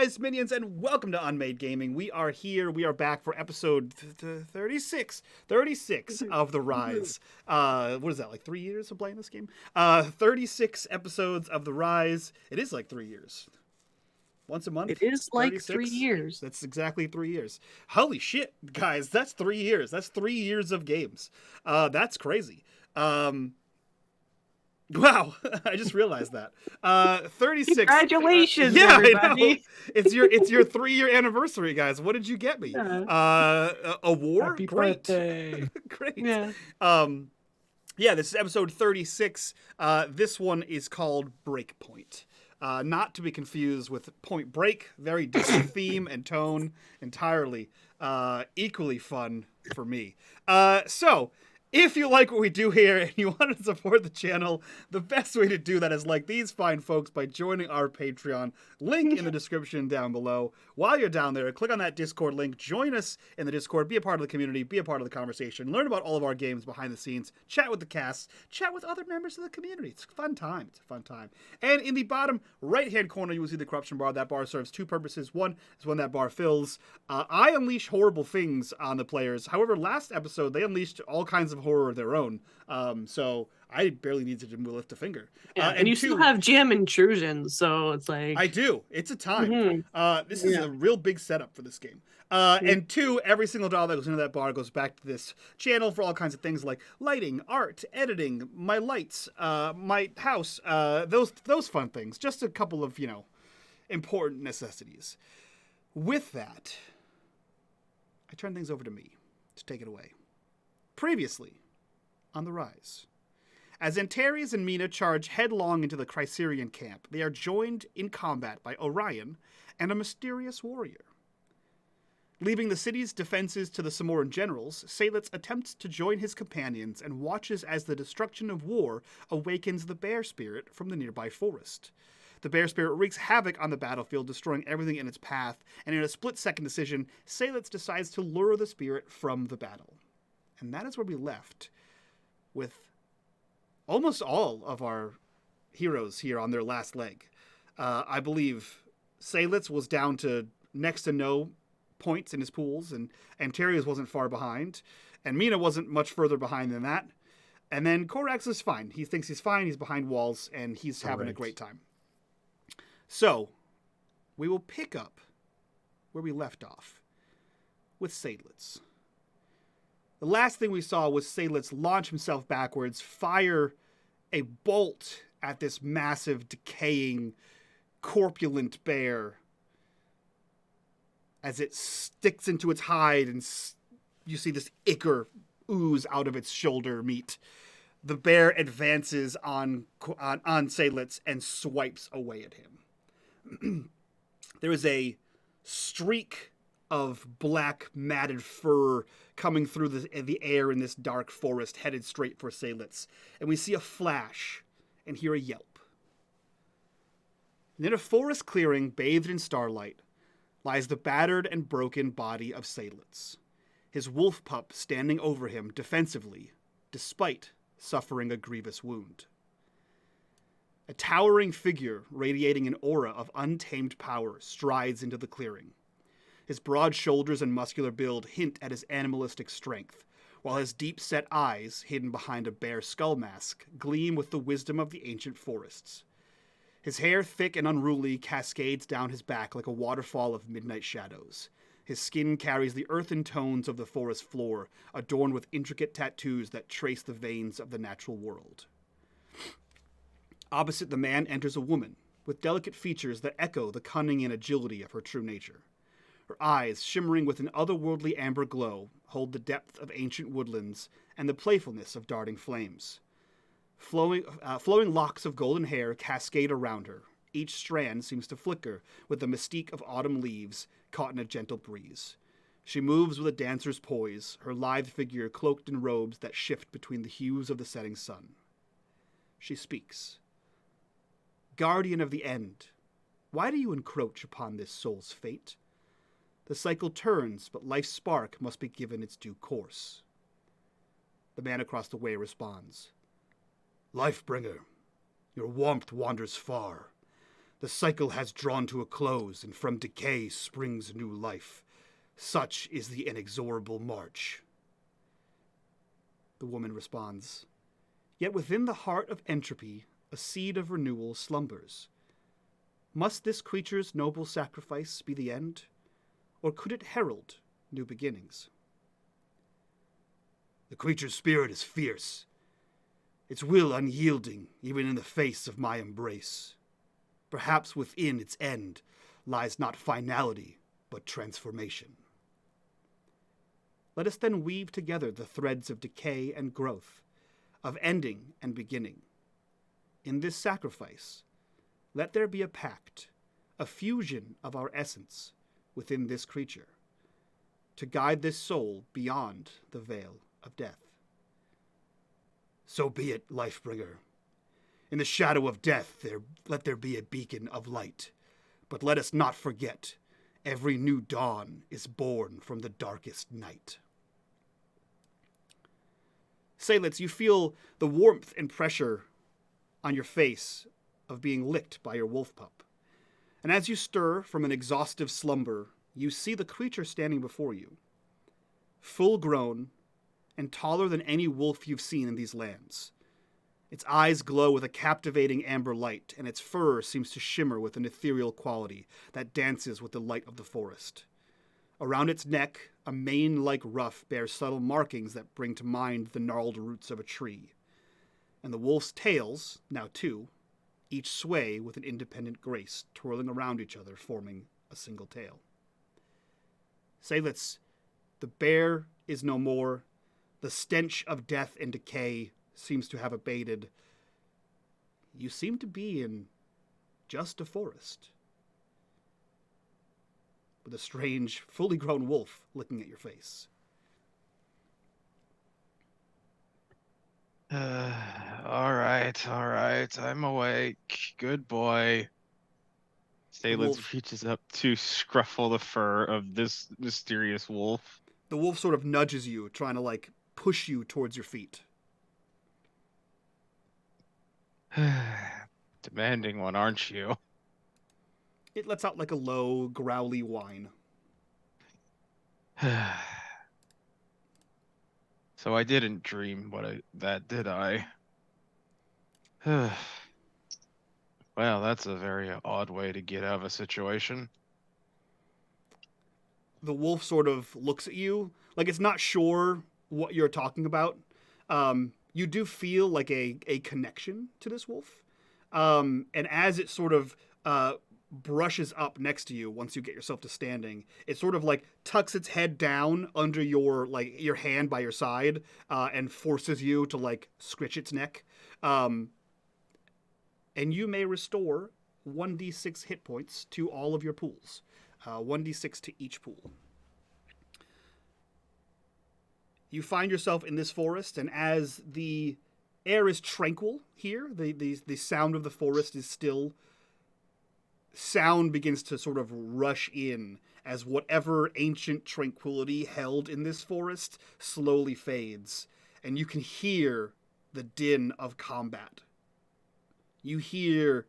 guys, minions, and welcome to unMadeGaming. We are here. We are back for episode 36 of The Rise. What is that, like 3 years of playing this game? 36 episodes of The Rise. It is like 3 years. Once a month? It is like 36? 3 years. That's exactly 3 years. Holy shit, guys, that's 3 years. That's 3 years of games. That's crazy. Wow, I just realized that. 36. Congratulations, yeah, everybody. I know. It's your 3-year anniversary, guys. What did you get me? A war? Happy Great. birthday. Great. Yeah. Yeah, this is episode 36. This one is called Breakpoint. Not to be confused with Point Break. Very different theme and tone entirely. Equally fun for me. So, if you like what we do here and you want to support the channel, the best way to do that is like these fine folks by joining our Patreon. Link in the description down below. While you're down there, click on that Discord link. Join us in the Discord. Be a part of the community. Be a part of the conversation. Learn about all of our games behind the scenes. Chat with the cast. Chat with other members of the community. It's a fun time. It's a fun time. And in the bottom right-hand corner, you will see the corruption bar. That bar serves two purposes. One is when that bar fills. I unleash horrible things on the players. However, last episode, they unleashed all kinds of horror of their own. So I barely needed to lift a finger. Yeah, and you still have GM intrusions, so it's like... I do. It's a time. Mm-hmm. This is a real big setup for this game. And two, every single dollar that goes into that bar goes back to this channel for all kinds of things like lighting, art, editing, my lights, my house, those fun things. Just a couple of, important necessities. With that, I turn things over to me to take it away. Previously on The Rise. As Antares and Mina charge headlong into the Chryserian camp, they are joined in combat by Orion and a mysterious warrior. Leaving the city's defenses to the Samoran generals, Seydlitz attempts to join his companions and watches as the destruction of war awakens the bear spirit from the nearby forest. The bear spirit wreaks havoc on the battlefield, destroying everything in its path, and in a split-second decision, Seydlitz decides to lure the spirit from the battle. And that is where we left, with almost all of our heroes here on their last leg. I believe Seydlitz was down to next to no points in his pools, and Antares wasn't far behind, and Mina wasn't much further behind than that. And then Korax is fine. He thinks he's fine, he's behind walls, and he's having a great time. So, we will pick up where we left off, with Seydlitz. The last thing we saw was Seydlitz launch himself backwards, fire a bolt at this massive, decaying, corpulent bear as it sticks into its hide and you see this ichor ooze out of its shoulder meat. The bear advances on Seydlitz and swipes away at him. There is a streak of black matted fur coming through the air in this dark forest, headed straight for Seydlitz. And we see a flash and hear a yelp. And in a forest clearing bathed in starlight lies the battered and broken body of Seydlitz, his wolf pup standing over him defensively, despite suffering a grievous wound. A towering figure radiating an aura of untamed power strides into the clearing. His broad shoulders and muscular build hint at his animalistic strength, while his deep-set eyes, hidden behind a bare skull mask, gleam with the wisdom of the ancient forests. His hair, thick and unruly, cascades down his back like a waterfall of midnight shadows. His skin carries the earthen tones of the forest floor, adorned with intricate tattoos that trace the veins of the natural world. Opposite the man enters a woman, with delicate features that echo the cunning and agility of her true nature. Her eyes, shimmering with an otherworldly amber glow, hold the depth of ancient woodlands and the playfulness of darting flames. Flowing locks of golden hair cascade around her. Each strand seems to flicker with the mystique of autumn leaves caught in a gentle breeze. She moves with a dancer's poise, her lithe figure cloaked in robes that shift between the hues of the setting sun. She speaks. Guardian of the end, why do you encroach upon this soul's fate? The cycle turns, but life's spark must be given its due course. The man across the way responds. Lifebringer, your warmth wanders far. The cycle has drawn to a close, and from decay springs new life. Such is the inexorable march. The woman responds, Yet within the heart of entropy, a seed of renewal slumbers. Must this creature's noble sacrifice be the end, or could it herald new beginnings? The creature's spirit is fierce, its will unyielding even in the face of my embrace. Perhaps within its end lies not finality, but transformation. Let us then weave together the threads of decay and growth, of ending and beginning. In this sacrifice, let there be a pact, a fusion of our essence within this creature, to guide this soul beyond the veil of death. So be it, Lifebringer. In the shadow of death, let there be a beacon of light. But let us not forget, every new dawn is born from the darkest night. Seydlitz, you feel the warmth and pressure on your face of being licked by your wolf pup. And as you stir from an exhaustive slumber, you see the creature standing before you, full grown and taller than any wolf you've seen in these lands. Its eyes glow with a captivating amber light, and its fur seems to shimmer with an ethereal quality that dances with the light of the forest. Around its neck, a mane-like ruff bears subtle markings that bring to mind the gnarled roots of a tree. And the wolf's tails, now two, each sway with an independent grace, twirling around each other, forming a single tail. Seydlitz, the bear is no more. The stench of death and decay seems to have abated. You seem to be in just a forest, with a strange, fully grown wolf looking at your face. All right. I'm awake. Good boy. Seydlitz reaches up to scruffle the fur of this mysterious wolf. The wolf sort of nudges you, trying to, push you towards your feet. Demanding one, aren't you? It lets out, a low, growly whine. So I didn't dream that, did I? Well, that's a very odd way to get out of a situation. The wolf sort of looks at you, like it's not sure what you're talking about. You do feel like a connection to this wolf. And as it sort of brushes up next to you, once you get yourself to standing, it sort of tucks its head down under your hand by your side, and forces you to scritch its neck. And you may restore 1d6 hit points to all of your pools. 1d6 to each pool. You find yourself in this forest, and as the air is tranquil here, the sound of the forest is still. Sound begins to sort of rush in as whatever ancient tranquility held in this forest slowly fades, and you can hear the din of combat. You hear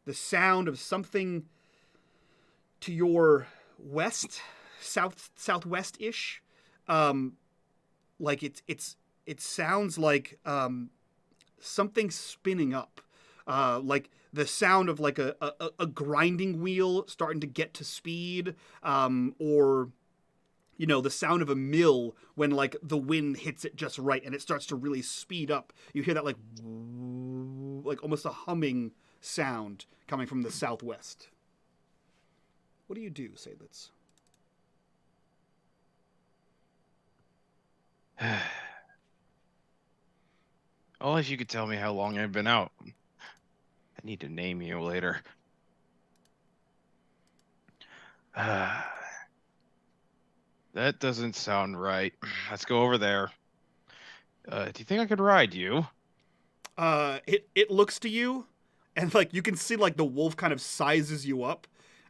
the sound of something to your west, southwest-ish. It sounds like something spinning up, like the sound of a grinding wheel starting to get to speed, or the sound of a mill when the wind hits it just right and it starts to really speed up. You hear that like almost a humming sound coming from the southwest. What do you do, Seydlitz? Well, if you could tell me how long I've been out. I need to name you later. That doesn't sound right. Let's go over there. Do you think I could ride you? It looks to you, and you can see the wolf kind of sizes you up,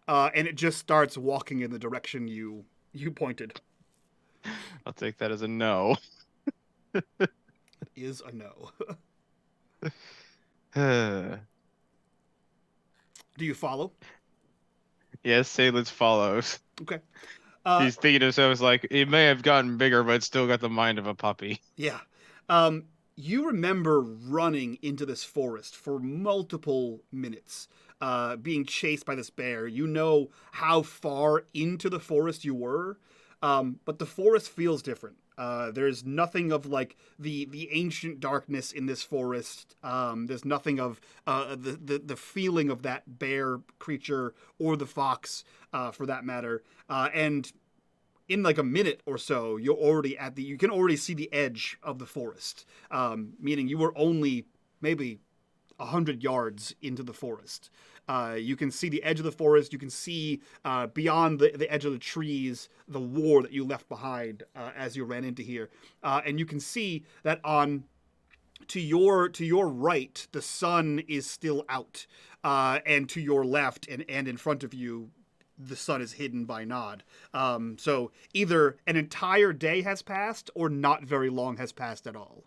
and it just starts walking in the direction you pointed. I'll take that as a no. It is a no. Do you follow? Yes, Seydlitz follows. Okay. He's thinking to himself, like, it may have gotten bigger, but it's still got the mind of a puppy. Yeah. You remember running into this forest for multiple minutes, being chased by this bear. You know how far into the forest you were, but the forest feels different. There's nothing of like the ancient darkness in this forest. There's nothing of the feeling of that bear creature or the fox, for that matter. And in like a minute or so, you're already you can already see the edge of the forest, meaning you were only maybe 100 yards into the forest. You can see the edge of the forest. You can see beyond the edge of the trees the war that you left behind as you ran into here, and you can see that to your right the sun is still out, and to your left and in front of you the sun is hidden by Nod. So either an entire day has passed or not very long has passed at all.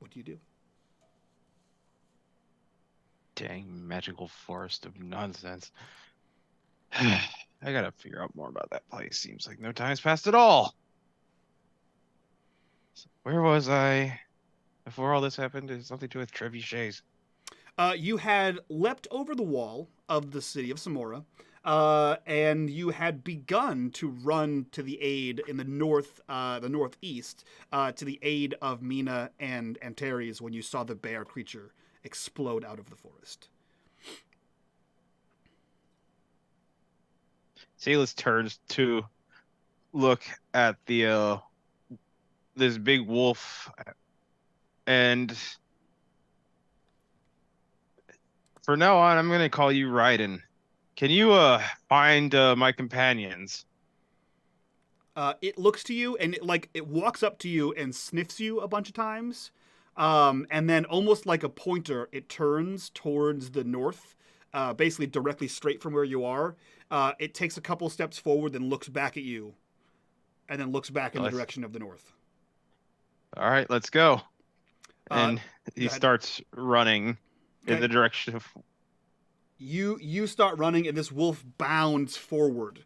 What do you do? Dang magical forest of nonsense. I gotta figure out more about that place. Seems like no time's passed at all. So where was I before all this happened? Is something to do with trebuchets. You had leapt over the wall of the city of Samora, and you had begun to run to the aid in the northeast, to the aid of Mina and Antares when you saw the bear creature explode out of the forest. Seydlitz turns to look at the this big wolf, and for now on, I'm gonna call you Raiden. Can you find my companions? It looks to you and it walks up to you and sniffs you a bunch of times, and then almost like a pointer, it turns towards the north, basically directly straight from where you are. It takes a couple steps forward, then looks back at you, and then looks back in the direction of the north. All right, let's go. And he starts running in the direction of... You start running, and this wolf bounds forward,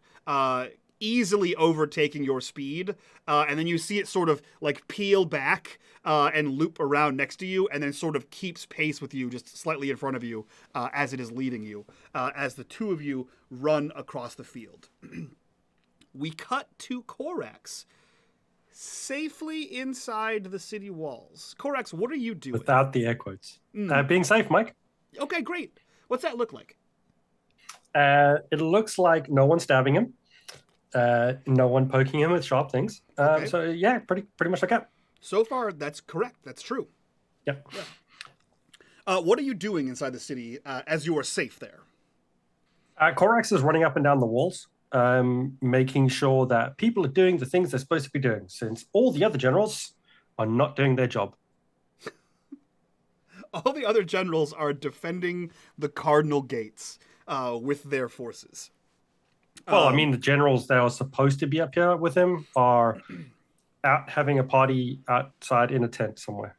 easily overtaking your speed, and then you see it sort of like peel back and loop around next to you, and then sort of keeps pace with you just slightly in front of you as it is leading you, as the two of you run across the field. We cut to Korax, safely inside the city walls. Korax, what are you doing? Without the air quotes. Being safe, Mike. Okay, great. What's that look like? It looks like no one stabbing him. No one poking him with sharp things. Okay. So yeah, pretty much like that. So far, that's correct. That's true. Yep. Yeah. What are you doing inside the city as you are safe there? Korax is running up and down the walls, making sure that people are doing the things they're supposed to be doing, since all the other generals are not doing their job. All the other generals are defending the cardinal gates with their forces. Well, I mean, the generals that are supposed to be up here with him are out having a party outside in a tent somewhere.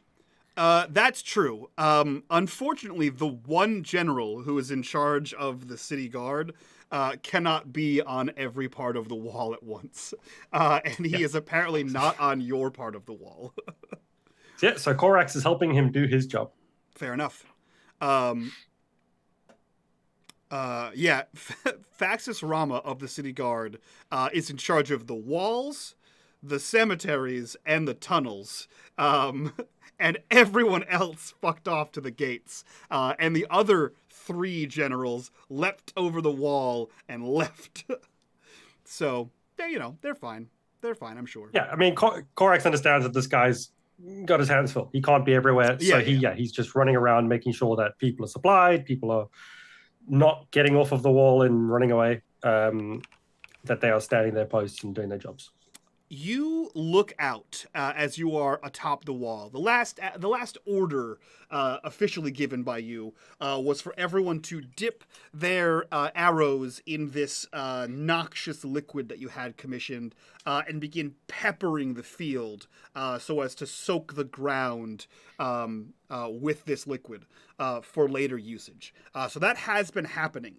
That's true. Unfortunately, the one general who is in charge of the city guard cannot be on every part of the wall at once. And he is apparently not on your part of the wall. Yeah, so Korax is helping him do his job. Fair enough. Faxus Rama of the city guard is in charge of the walls, the cemeteries, and the tunnels. And everyone else fucked off to the gates. And the other three generals leapt over the wall and left. So, they're fine. They're fine, I'm sure. Yeah, I mean, Korax understands that this guy's got his hands full. He can't be everywhere. So he's just running around making sure that people are supplied, people are not getting off of the wall and running away, that they are standing their posts and doing their jobs. You look out as you are atop the wall. The last order officially given by you was for everyone to dip their arrows in this noxious liquid that you had commissioned and begin peppering the field so as to soak the ground with this liquid for later usage. So that has been happening.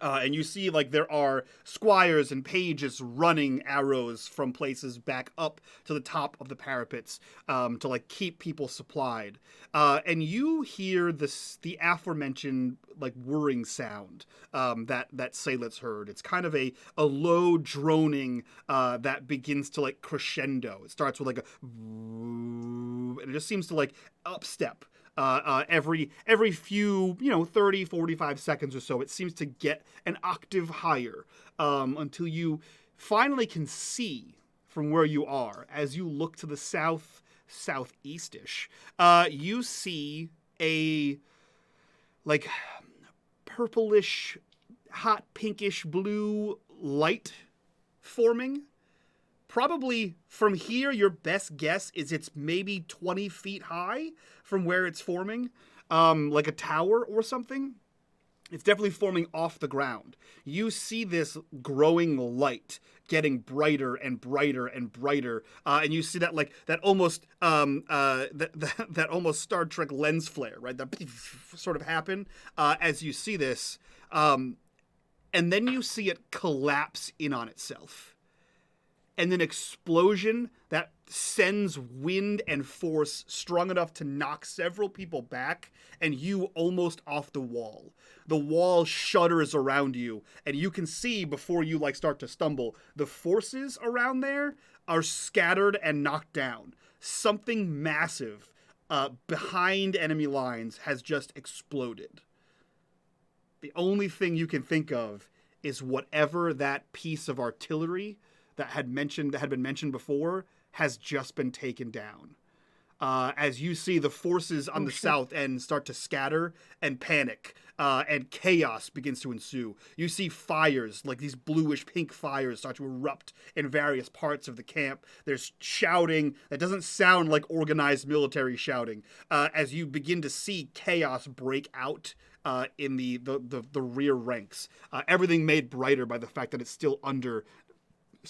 And you see, like, there are squires and pages running arrows from places back up to the top of the parapets to, like, keep people supplied. And you hear the aforementioned, like, whirring sound that Seydlitz heard. It's kind of a low droning that begins to, like, crescendo. It starts with, like, a... and it just seems to, like, upstep. Every few, 30, 45 seconds or so, it seems to get an octave higher until you finally can see from where you are. As you look to the southeast-ish, you see a, like, purplish, hot pinkish blue light forming. Probably from here, your best guess is it's maybe 20 feet high from where it's forming, like a tower or something. It's definitely forming off the ground. You see this growing light getting brighter and brighter and brighter, and you see that, like, that almost that almost Star Trek lens flare, right? That sort of happen as you see this, and then you see it collapse in on itself. And an explosion that sends wind and force strong enough to knock several people back and you almost off the wall. The wall shudders around you, and you can see before you, like, start to stumble, the forces around there are scattered and knocked down. Something massive behind enemy lines has just exploded. The only thing you can think of is whatever that piece of artillery that had been mentioned before has just been taken down. As you see the forces on the south end start to scatter and panic, and chaos begins to ensue. You see fires, like these bluish pink fires, start to erupt in various parts of the camp. There's shouting that doesn't sound like organized military shouting, as you begin to see chaos break out in the rear ranks. Everything made brighter by the fact that it's still under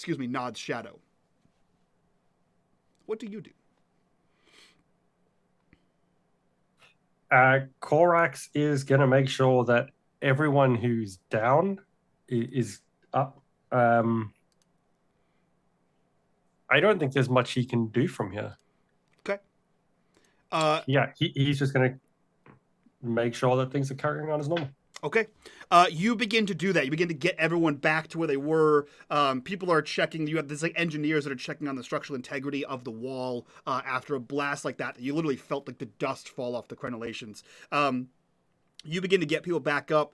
Nod's shadow. What do you do? Korax is going to make sure that everyone who's down is up. I don't think there's much he can do from here. Okay. He's just going to make sure that things are carrying on as normal. Okay. You begin to do that. You begin to get everyone back to where they were. People are checking. You have these, like, engineers that are checking on the structural integrity of the wall after a blast like that. You literally felt like the dust fall off the crenellations. You begin to get people back up.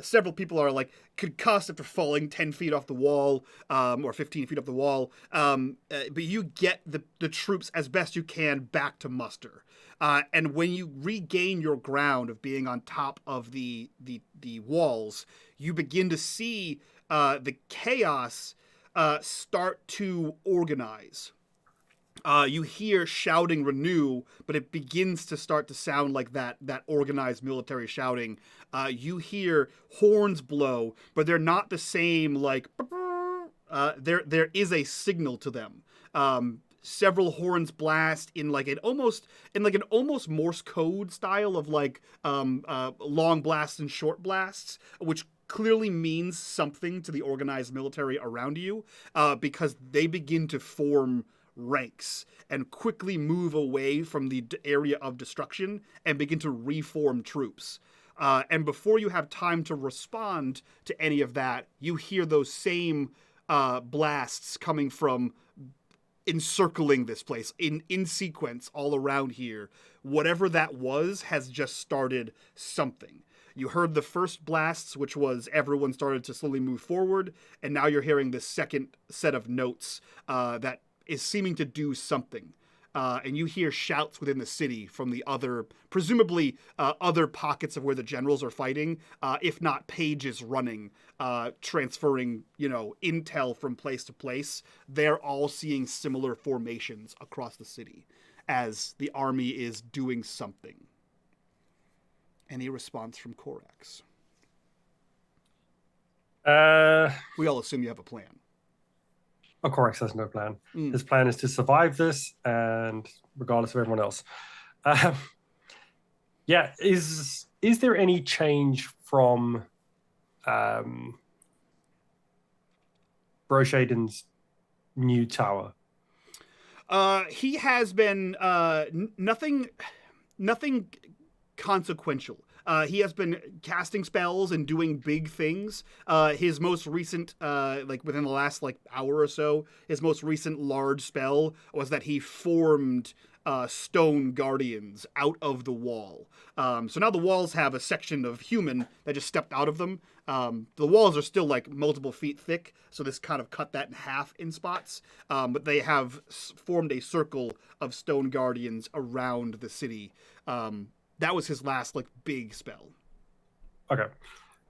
Several people are, like, concussed after falling 10 feet off the wall, or 15 feet off the wall. But you get the troops as best you can back to muster. And when you regain your ground of being on top of the walls, you begin to see the chaos start to organize. You hear shouting renew, but it begins to start to sound like that organized military shouting. You hear horns blow, but they're not the same, like, there is a signal to them. Several horns blast in an almost Morse code style of, like, long blasts and short blasts, which clearly means something to the organized military around you, because they begin to form ranks and quickly move away from the area of destruction and begin to reform troops. And before you have time to respond to any of that, you hear those same blasts coming from encircling this place in sequence all around here. Whatever that was has just started something. You heard the first blasts, which was everyone started to slowly move forward, and now you're hearing the second set of notes that is seeming to do something. and you hear shouts within the city from the other, presumably other pockets of where the generals are fighting, if not pages running, transferring, intel from place to place. They're all seeing similar formations across the city as the army is doing something. Any response from Korax? We all assume you have a plan. Korax has no plan. His plan is to survive this, and regardless of everyone else. Is there any change from Broshaden's new tower? He has been nothing consequential. He has been casting spells and doing big things. His most recent, within the last hour or so, his most recent large spell was that he formed stone guardians out of the wall. So now the walls have a section of human that just stepped out of them. The walls are still multiple feet thick, so this kind of cut that in half in spots. But they have formed a circle of stone guardians around the city. That was his last big spell. Okay.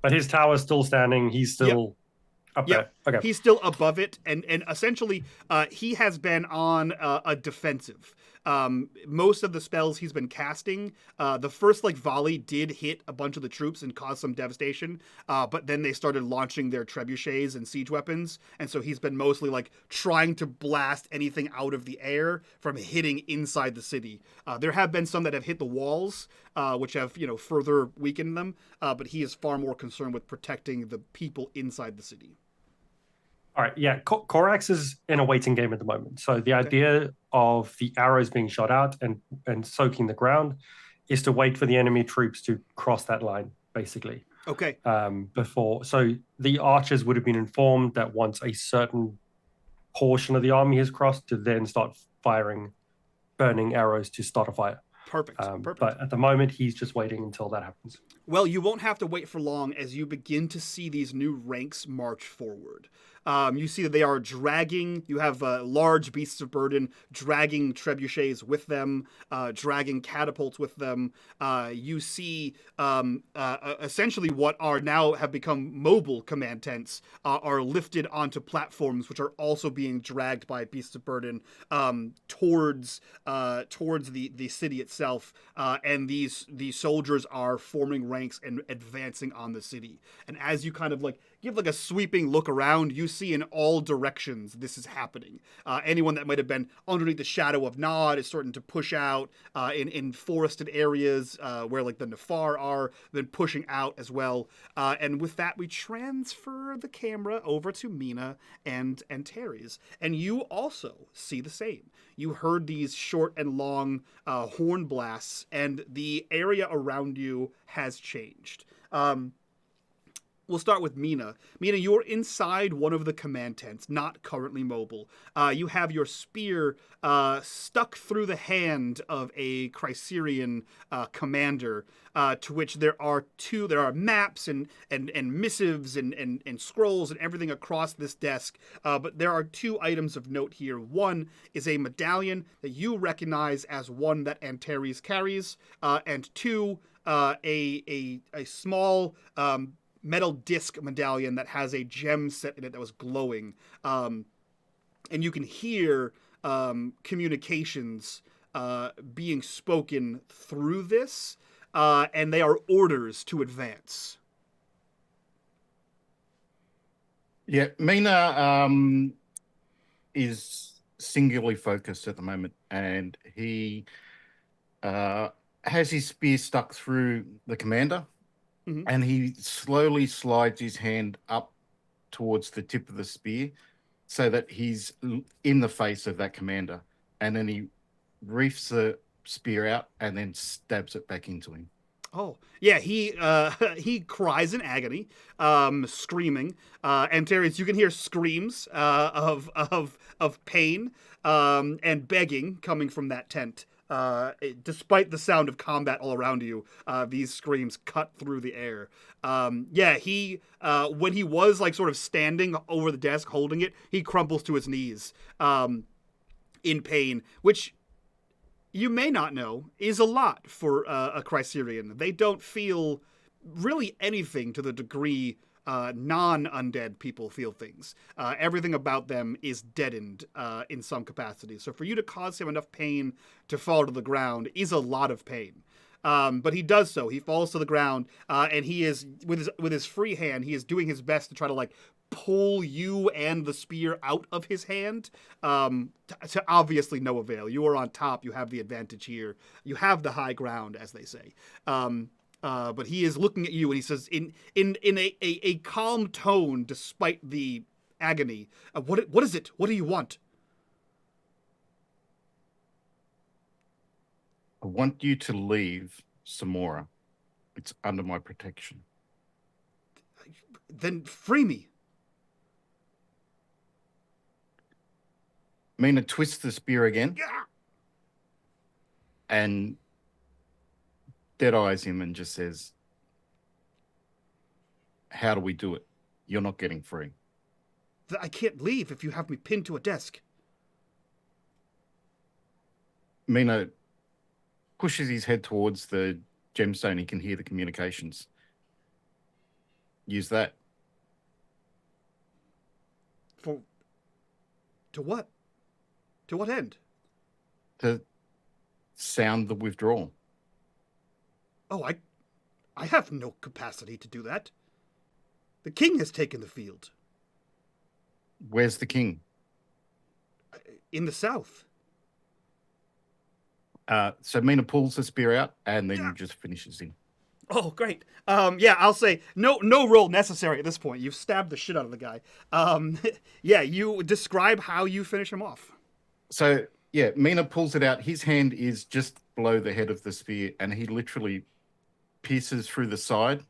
But his tower's still standing. He's still up there. Okay. He's still above it, and essentially he has been on a defensive. Most of the spells he's been casting, the first volley did hit a bunch of the troops and cause some devastation, but then they started launching their trebuchets and siege weapons, and so he's been mostly trying to blast anything out of the air from hitting inside the city. There have been some that have hit the walls, which have further weakened them, but he is far more concerned with protecting the people inside the city. All right, yeah, Korax is in a waiting game at the moment. So the idea of the arrows being shot out and soaking the ground is to wait for the enemy troops to cross that line, basically. Okay. So the archers would have been informed that once a certain portion of the army has crossed, to then start firing burning arrows to start a fire. Perfect. But at the moment, he's just waiting until that happens. Well, you won't have to wait for long as you begin to see these new ranks march forward. You see that they are dragging, you have large beasts of burden dragging trebuchets with them, dragging catapults with them. You see essentially what are now have become mobile command tents are lifted onto platforms, which are also being dragged by beasts of burden towards the city itself. And these soldiers are forming ranks and advancing on the city. And as you kind of give a sweeping look around, you see in all directions this is happening. Anyone that might have been underneath the shadow of Nod is starting to push out in forested areas where the Nefar are, then pushing out as well. And with that, we transfer the camera over to Mina and Terry's. And you also see the same. You heard these short and long horn blasts, and the area around you has changed. We'll start with Mina. Mina, you're inside one of the command tents, not currently mobile. You have your spear stuck through the hand of a Chryserian commander, to which there are maps and missives and scrolls and everything across this desk. But there are two items of note here. One is a medallion that you recognize as one that Antares carries, and two, a small metal disc medallion that has a gem set in it that was glowing. And you can hear communications being spoken through this, and they are orders to advance. Yeah, Mina is singularly focused at the moment, and he has his spear stuck through the commander. Mm-hmm. And he slowly slides his hand up towards the tip of the spear so that he's in the face of that commander. And then he reefs the spear out and then stabs it back into him. Oh, yeah, he cries in agony, screaming. And Terrence, you can hear screams of pain and begging coming from that tent. Despite the sound of combat all around you, these screams cut through the air. He when he was sort of standing over the desk holding it, he crumples to his knees in pain, which you may not know, is a lot for a Chryserian. They don't feel really anything to the degree non-undead people feel things. Everything about them is deadened in some capacity. So for you to cause him enough pain to fall to the ground is a lot of pain. But he does so. He falls to the ground, and he is with his free hand. He is doing his best to try to like pull you and the spear out of his hand. To obviously no avail. You are on top. You have the advantage here. You have the high ground, as they say. But he is looking at you, and he says, in a calm tone, despite the agony, "What is it? What do you want?" I want you to leave Samora. It's under my protection. Then free me. Mina twists the spear again and dead eyes him and just says, "How do we do it? You're not getting free." I can't leave if you have me pinned to a desk. Mina pushes his head towards the gemstone. He can hear the communications. Use that. To what? To what end? To sound the withdrawal. Oh, I have no capacity to do that. The king has taken the field. Where's the king? In the south. So Mina pulls the spear out and then just finishes him. Oh, great. Yeah, I'll say no roll necessary at this point. You've stabbed the shit out of the guy. Yeah, you describe how you finish him off. So, yeah, Mina pulls it out. His hand is just below the head of the spear, and he literally pierces through the side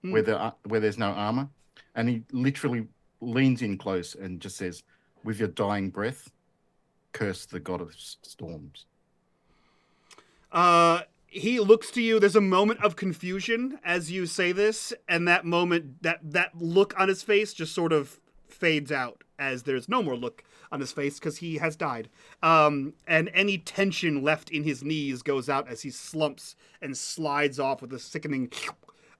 where there's no armor. And he literally leans in close and just says, "With your dying breath, curse the god of storms." He looks to you. There's a moment of confusion as you say this, and that moment, that look on his face just sort of fades out as there's no more look on his face because he has died. And any tension left in his knees goes out as he slumps and slides off with a sickening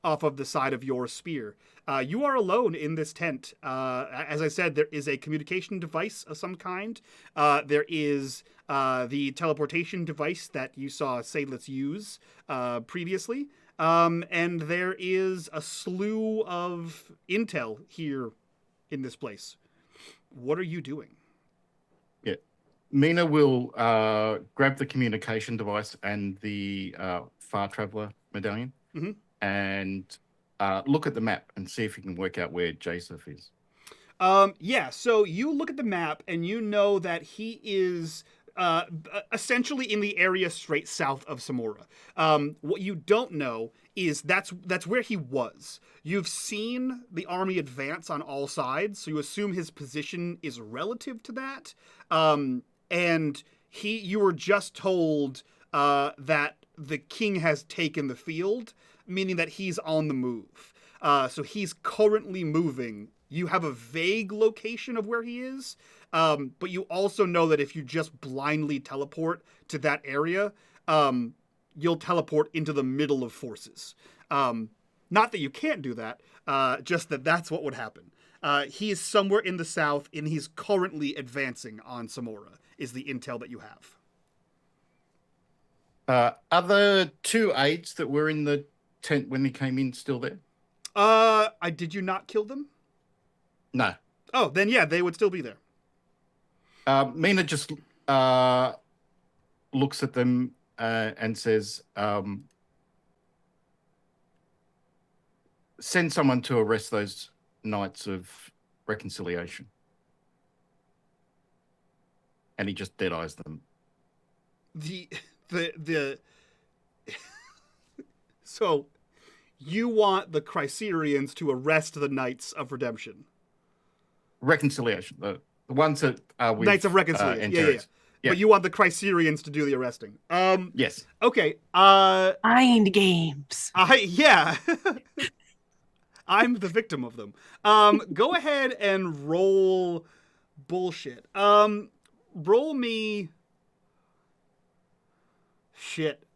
off of the side of your spear. You are alone in this tent. As I said, there is a communication device of some kind. There is the teleportation device that you saw Seydlitz use previously. And there is a slew of intel here in this place. What are you doing? Yeah. Mina will grab the communication device and the Far Traveler medallion and look at the map and see if you can work out where Joseph is. Yeah, so you look at the map and you know that he is essentially in the area straight south of Samora. What you don't know is that's where he was. You've seen the army advance on all sides, so you assume his position is relative to that. And you were just told that the king has taken the field, meaning that he's on the move. So he's currently moving. You have a vague location of where he is, but you also know that if you just blindly teleport to that area, you'll teleport into the middle of forces. Not that you can't do that, just that that's what would happen. He is somewhere in the south, and he's currently advancing on Samora, is the intel that you have. Are the two aides that were in the tent when he came in still there? Did you not kill them? No. Oh, then yeah, they would still be there. Mina just looks at them and says, "Send someone to arrest those Knights of Reconciliation." And he just dead eyes them. So you want the Chryserians to arrest the Knights of Redemption? Reconciliation, the ones that are with Knights of Reconciliation. Yeah. But you want the Chryserians to do the arresting. Yes. Okay. Mind games. Yeah. I'm the victim of them. Go ahead and roll bullshit. Roll me. Shit.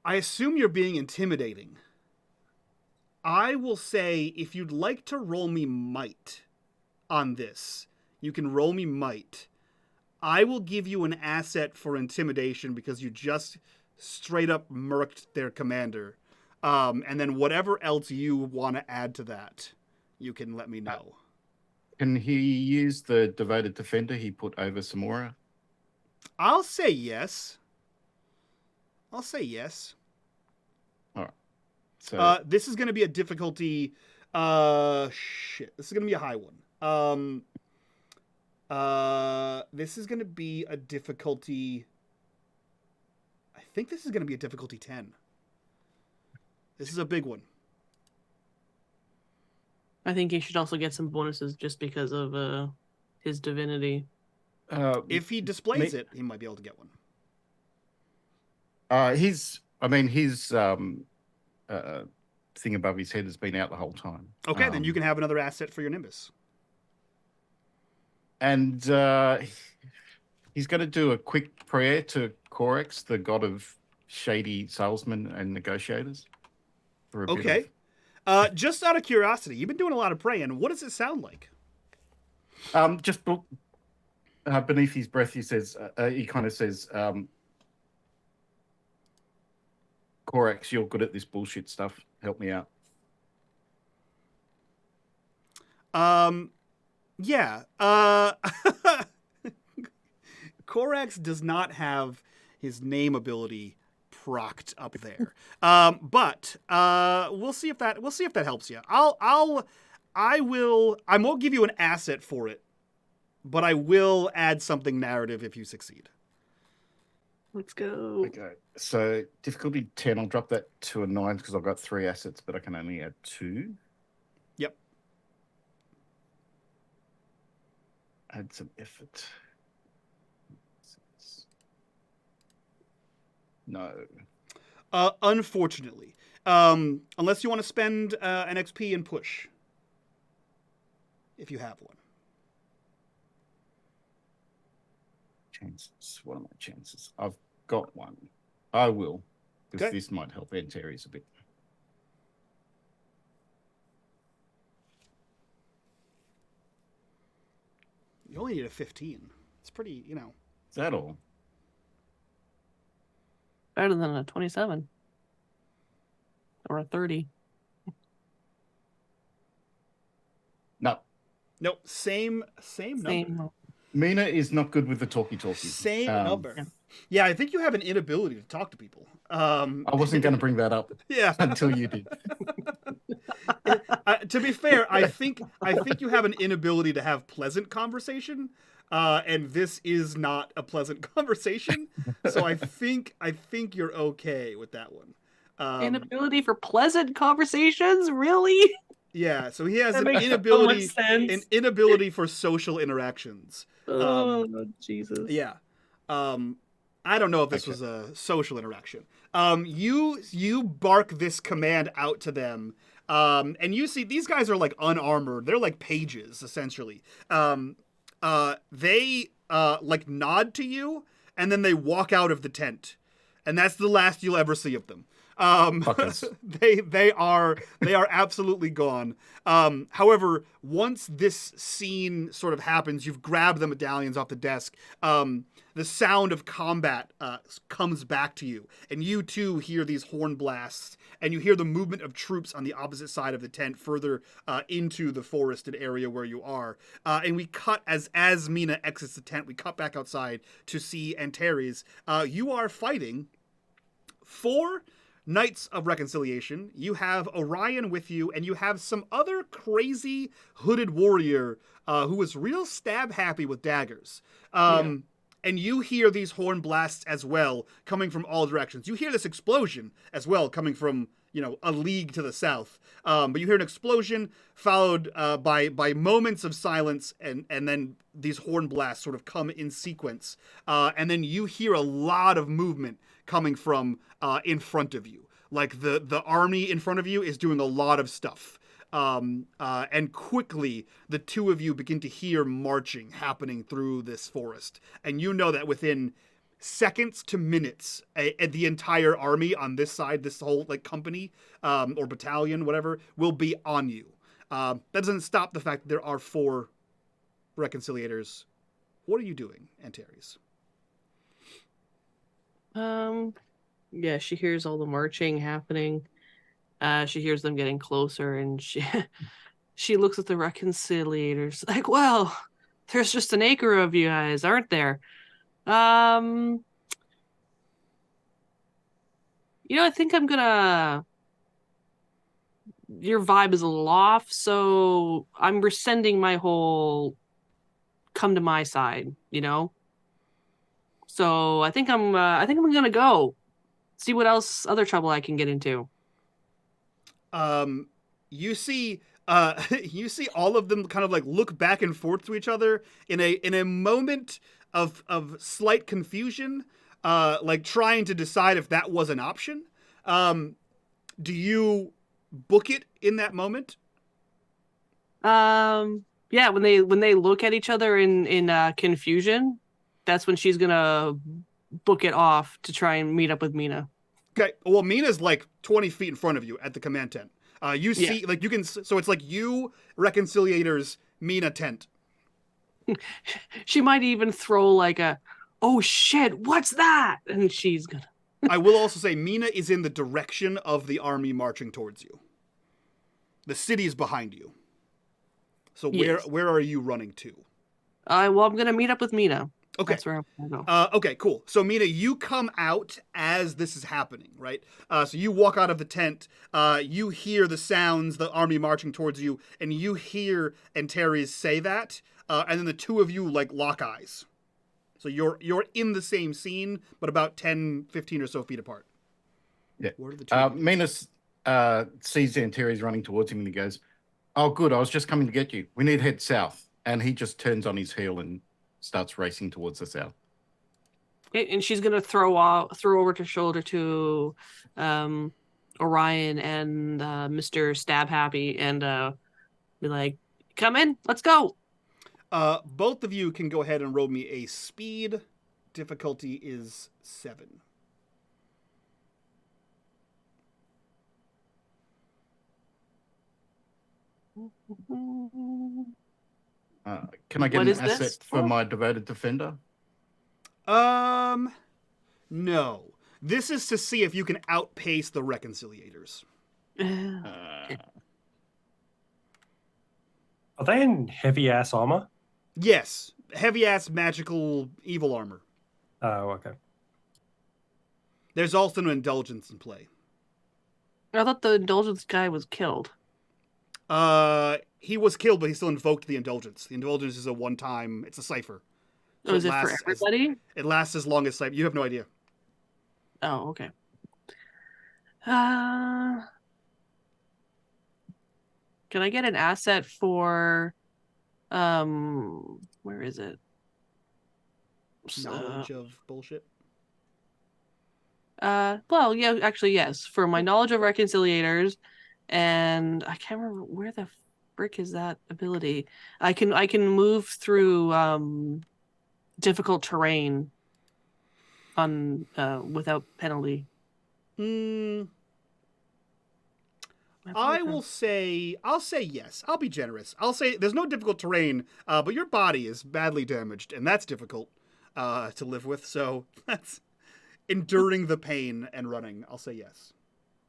I assume you're being intimidating. I will say, if you'd like to roll me might on this, you can roll me might. I will give you an asset for intimidation because you just straight up murked their commander. And then whatever else you want to add to that, you can let me know. Can he use the devoted defender he put over Samora? I'll say yes. All right. So this is going to be a difficulty. Shit. This is going to be a high one. This is going to be a difficulty. I think this is going to be a difficulty 10. This is a big one. I think he should also get some bonuses just because of his divinity. If he displays it, he might be able to get one. his thing above his head has been out the whole time. Okay, then you can have another asset for your Nimbus. And he's going to do a quick prayer to Corex, the god of shady salesmen and negotiators. For a bit Okay. Just out of curiosity, you've been doing a lot of praying. What does it sound like? Just beneath his breath, he says, he kind of says, Corex, you're good at this bullshit stuff. Help me out. Yeah. Corax does not have his name ability procced up there. But we'll see if that helps you. I won't give you an asset for it, but I will add something narrative if you succeed. Let's go. Okay. So difficulty 10, I'll drop that to a 9 because I've got 3 assets, but I can only add 2. Yep. Add some effort. No. Unfortunately. Unless you want to spend an XP and push. If you have one. Chances. What are my chances? I've got one. I will. Because Okay. this might help Antares a bit. You only need a 15. It's pretty, Is that all? Better than a 27. Or a 30. No. Nope. Same number. Same. Mina is not good with the talkie-talkie. Same number. Yeah, I think you have an inability to talk to people. I wasn't going to bring that up Yeah. until you did. To be fair, I think you have an inability to have pleasant conversation, and this is not a pleasant conversation. So I think you're okay with that one. Inability for pleasant conversations? Really? Yeah. So he has That an makes inability, so much sense. an inability for social interactions. Oh, Jesus. Yeah. I don't know if this was a social interaction. You bark this command out to them. And you see these guys are like unarmored. They're like pages, essentially. They like nod to you, and then they walk out of the tent. And that's the last you'll ever see of them. They are absolutely gone. However, once this scene sort of happens, you've grabbed the medallions off the desk. The sound of combat comes back to you, and you too hear these horn blasts, and you hear the movement of troops on the opposite side of the tent, further into the forested area where you are. And we cut as Mina exits the tent. We cut back outside to see Antares. You are fighting 4 Knights of Reconciliation. You have Orion with you, and you have some other crazy hooded warrior who is real stab happy with daggers. And you hear these horn blasts as well, coming from all directions. You hear this explosion as well, coming from, a league to the south. But you hear an explosion followed by moments of silence, and then these horn blasts sort of come in sequence. And then you hear a lot of movement coming from in front of you. Like the army in front of you is doing a lot of stuff. And quickly, the two of you begin to hear marching happening through this forest. And you know that within seconds to minutes, the entire army on this side, this whole like company or battalion, whatever, will be on you. That doesn't stop the fact that there are 4 reconciliators. What are you doing, Antares? Yeah, she hears all the marching happening. She hears them getting closer, and she looks at the reconciliators like, well, there's just an acre of you guys, aren't there? I think I'm gonna... Your vibe is a little off, so I'm rescinding my whole come to my side, So I think I'm gonna go see what else other trouble I can get into. You see all of them kind of like look back and forth to each other in a moment of slight confusion, like trying to decide if that was an option. Do you book it in that moment? Yeah, when they look at each other in confusion, that's when she's gonna book it off to try and meet up with Mina. Okay. Well, Mina's like 20 feet in front of you at the command tent. You see, like you can, so it's like you, reconciliators, Mina tent. She might even throw like a, oh shit, what's that? And she's gonna. I will also say Mina is in the direction of the army marching towards you. The city is behind you. So where are you running to? Well, I'm gonna meet up with Mina. Okay. That's where I'm gonna go. Okay, cool. So Mina, you come out as this is happening, right? So you walk out of the tent. You hear the sounds, the army marching towards you, and you hear Antares say that, and then the two of you like lock eyes. So you're in the same scene, but about 10, 15 or so feet apart. Yeah. What are the two? Mina sees Antares running towards him, and he goes, "Oh, good. I was just coming to get you. We need to head south." And he just turns on his heel and starts racing towards the south. Okay, and she's gonna throw over her shoulder to Orion and Mr. Stab Happy and be like, "Come in, let's go." Both of you can go ahead and roll me a speed. Difficulty is 7. Can I get What an is this asset for for? my devoted defender? No. This is to see if you can outpace the reconciliators. Are they in heavy ass armor? Yes. Heavy-ass magical evil armor. Oh, okay. There's also an indulgence in play. I thought the indulgence guy was killed. He was killed, but he still invoked the indulgence. The indulgence is a one-time... It's a cipher. So is it for everybody? It lasts as long as... You have no idea. Oh, okay. Can I get an asset for... where is it? Knowledge of bullshit? Well, yeah, actually, yes. For my knowledge of reconciliators, and I can't remember where the frick is that ability. I can move through difficult terrain on without penalty. I'll say yes. I'll be generous. I'll say there's no difficult terrain, but your body is badly damaged, and that's difficult to live with. So that's enduring the pain and running. I'll say yes.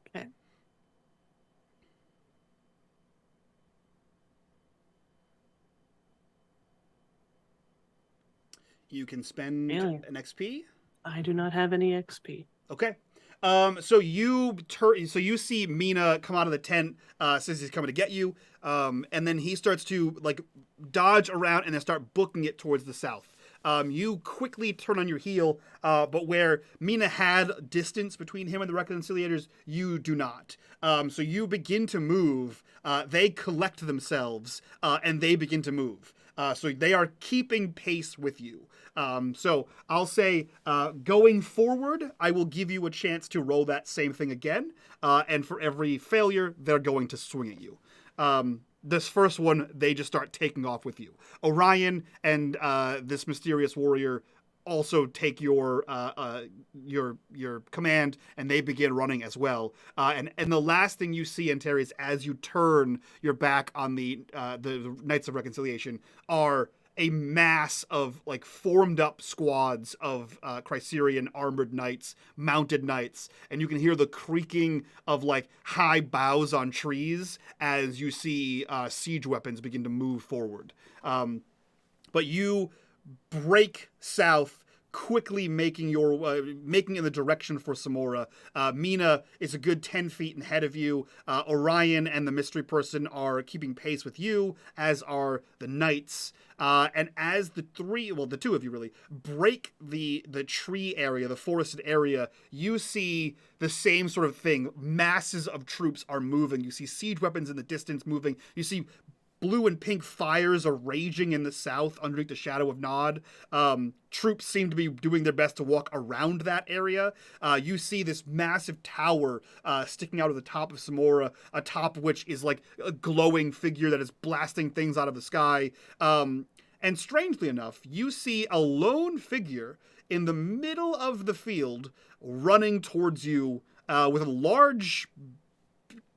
Okay. You can spend Really? an XP. I do not have any XP. Okay. So you see Mina come out of the tent, says he's coming to get you, and then he starts to like dodge around and then start booking it towards the south. You quickly turn on your heel, but where Mina had distance between him and the reconciliators, you do not. So you begin to move. They collect themselves, and they begin to move. So they are keeping pace with you. So I'll say, going forward, I will give you a chance to roll that same thing again. And for every failure, they're going to swing at you. This first one, they just start taking off with you. Orion and this mysterious warrior also take your command, and they begin running as well. And the last thing you see, Antares, as you turn your back on the Knights of Reconciliation, are a mass of like formed up squads of Chryserian armored knights, mounted knights, and you can hear the creaking of like high boughs on trees as you see siege weapons begin to move forward. But you break south, quickly making in the direction for Samora. Mina is a good 10 feet ahead of you. Orion and the mystery person are keeping pace with you, as are the knights. And as the two of you really break the tree area, the forested area, you see the same sort of thing. Masses of troops are moving. You see siege weapons in the distance moving. You see blue and pink fires are raging in the south underneath the shadow of Nod. Troops seem to be doing their best to walk around that area. You see this massive tower sticking out of the top of Samora, atop which is like a glowing figure that is blasting things out of the sky. And strangely enough, you see a lone figure in the middle of the field running towards you with a large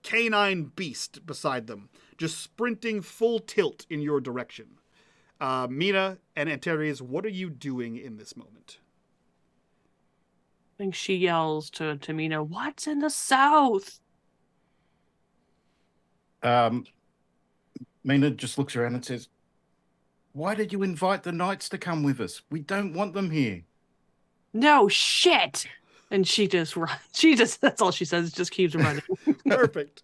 canine beast beside them, just sprinting full tilt in your direction. Mina and Antares, what are you doing in this moment? I think she yells to Mina, "What's in the south?" Mina just looks around and says, "Why did you invite the knights to come with us? We don't want them here." No shit. And she just runs. That's all she says, just keeps running. Perfect.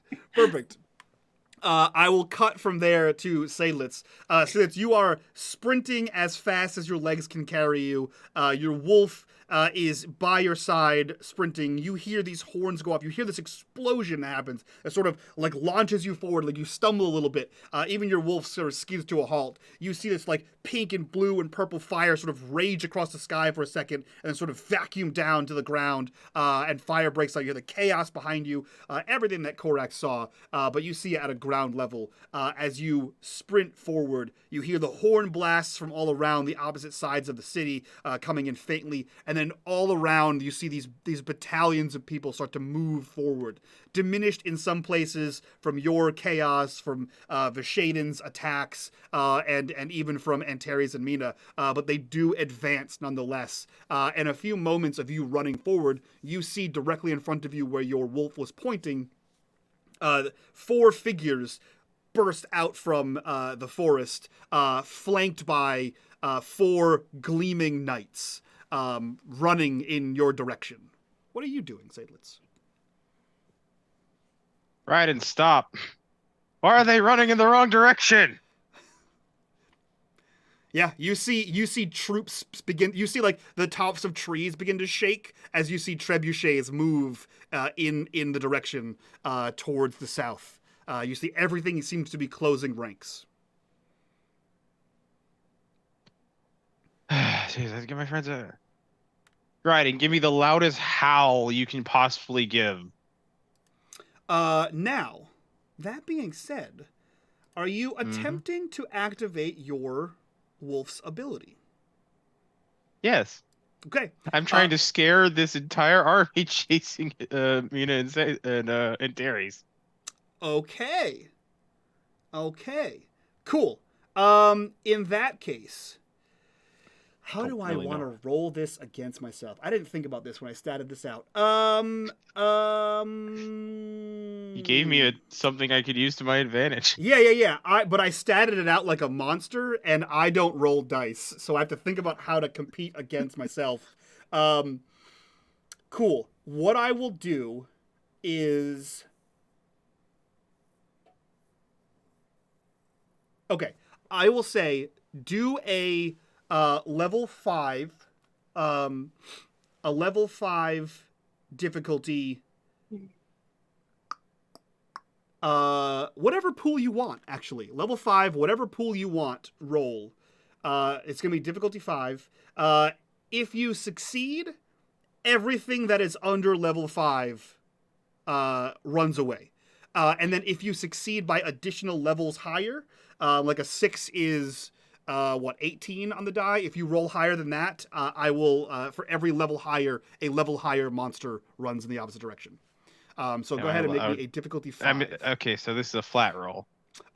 I will cut from there to Seydlitz. Seydlitz, you are sprinting as fast as your legs can carry you. Your wolf is by your side sprinting. You hear these horns go off. You hear this explosion that happens that sort of like launches you forward, like you stumble a little bit. Even your wolf sort of skids to a halt. You see this like pink and blue and purple fire sort of rage across the sky for a second and then sort of vacuum down to the ground, and fire breaks out. You hear the chaos behind you, everything that Korax saw, but you see it at a ground level. As you sprint forward, you hear the horn blasts from all around the opposite sides of the city coming in faintly, and then all around you see these battalions of people start to move forward, diminished in some places from your chaos, from Vishaden's attacks, and even from Antares and Mina, but they do advance nonetheless. In a few moments of you running forward, you see directly in front of you where your wolf was pointing, 4 figures burst out from the forest, flanked by 4 gleaming knights running in your direction. What are you doing, Seydlitz? Right, and stop. Why are they running in the wrong direction? Yeah, you see troops begin. You see like the tops of trees begin to shake as you see trebuchets move in the direction towards the south. You see everything seems to be closing ranks. Jeez, I give my friends a right, and give me the loudest howl you can possibly give. Now, that being said, are you attempting to activate your wolf's ability? Yes. Okay. I'm trying to scare this entire army chasing Mina and Deities. Okay. Cool. In that case, how do I want to roll this against myself? I didn't think about this when I statted this out. You gave me something I could use to my advantage. Yeah. But I statted it out like a monster, and I don't roll dice, so I have to think about how to compete against myself. Cool. What I will do is... Okay, I will say do a level 5 difficulty, whatever pool you want, actually. Level 5, whatever pool you want, roll. It's going to be difficulty 5. If you succeed, everything that is under level 5 runs away. And then if you succeed by additional levels higher, like a 6 is 18 on the die. If you roll higher than that, I will, for every level higher, a level higher monster runs in the opposite direction. So go ahead and make me a difficulty 5. I mean, okay, so this is a flat roll.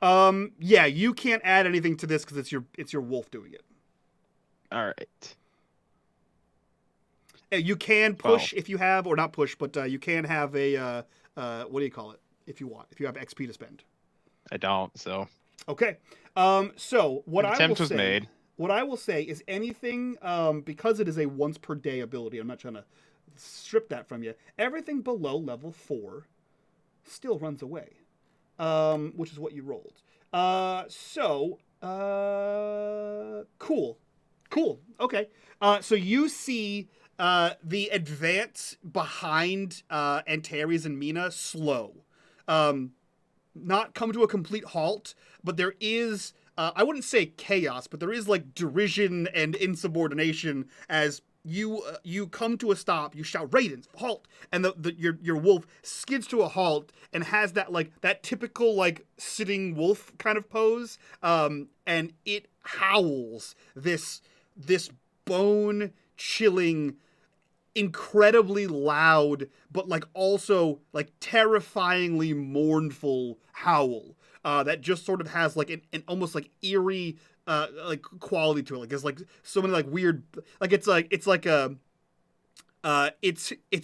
Yeah, you can't add anything to this because it's your wolf doing it. All right. You can push if you have, or not push, but you can have a what do you call it if you want, if you have XP to spend. I don't, so. Okay. So what An I will attempt was say, made. what I will say is anything, because it is a once per day ability. I'm not trying to strip that from you. Everything below level 4 still runs away, which is what you rolled. Cool. Okay. So you see the advance behind Antares and Mina slow. Not come to a complete halt, but there is, I wouldn't say chaos, but there is like derision and insubordination as you come to a stop, you shout "Raidens, halt!" and your wolf skids to a halt and has that typical like sitting wolf kind of pose, and it howls this bone chilling, incredibly loud, but like also like terrifyingly mournful howl that just sort of has like an almost like eerie like quality to it. Like it's like so many like weird, like it's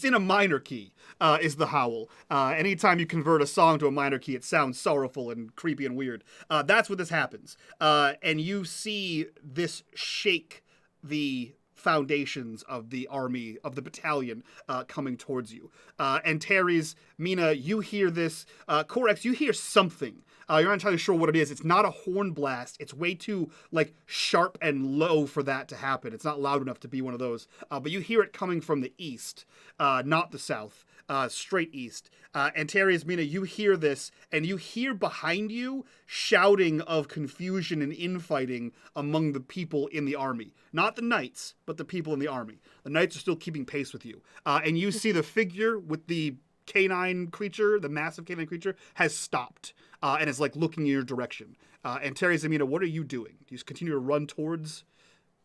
in a minor key is the howl. Anytime you convert a song to a minor key, it sounds sorrowful and creepy and weird. That's what this happens. And you see this shake the foundations of the army, of the battalion coming towards you. And Terry's, Mina, you hear this. Corax, you hear something. You're not entirely sure what it is. It's not a horn blast. It's way too like sharp and low for that to happen. It's not loud enough to be one of those. But you hear it coming from the east, not the south. Straight east. And Terry's, Mina, you hear this, and you hear behind you shouting of confusion and infighting among the people in the army. Not the knights, but the people in the army. The knights are still keeping pace with you. And you see the figure with the canine creature, the massive canine creature, has stopped and is like looking in your direction. And Terry's, Mina, what are you doing? Do you continue to run towards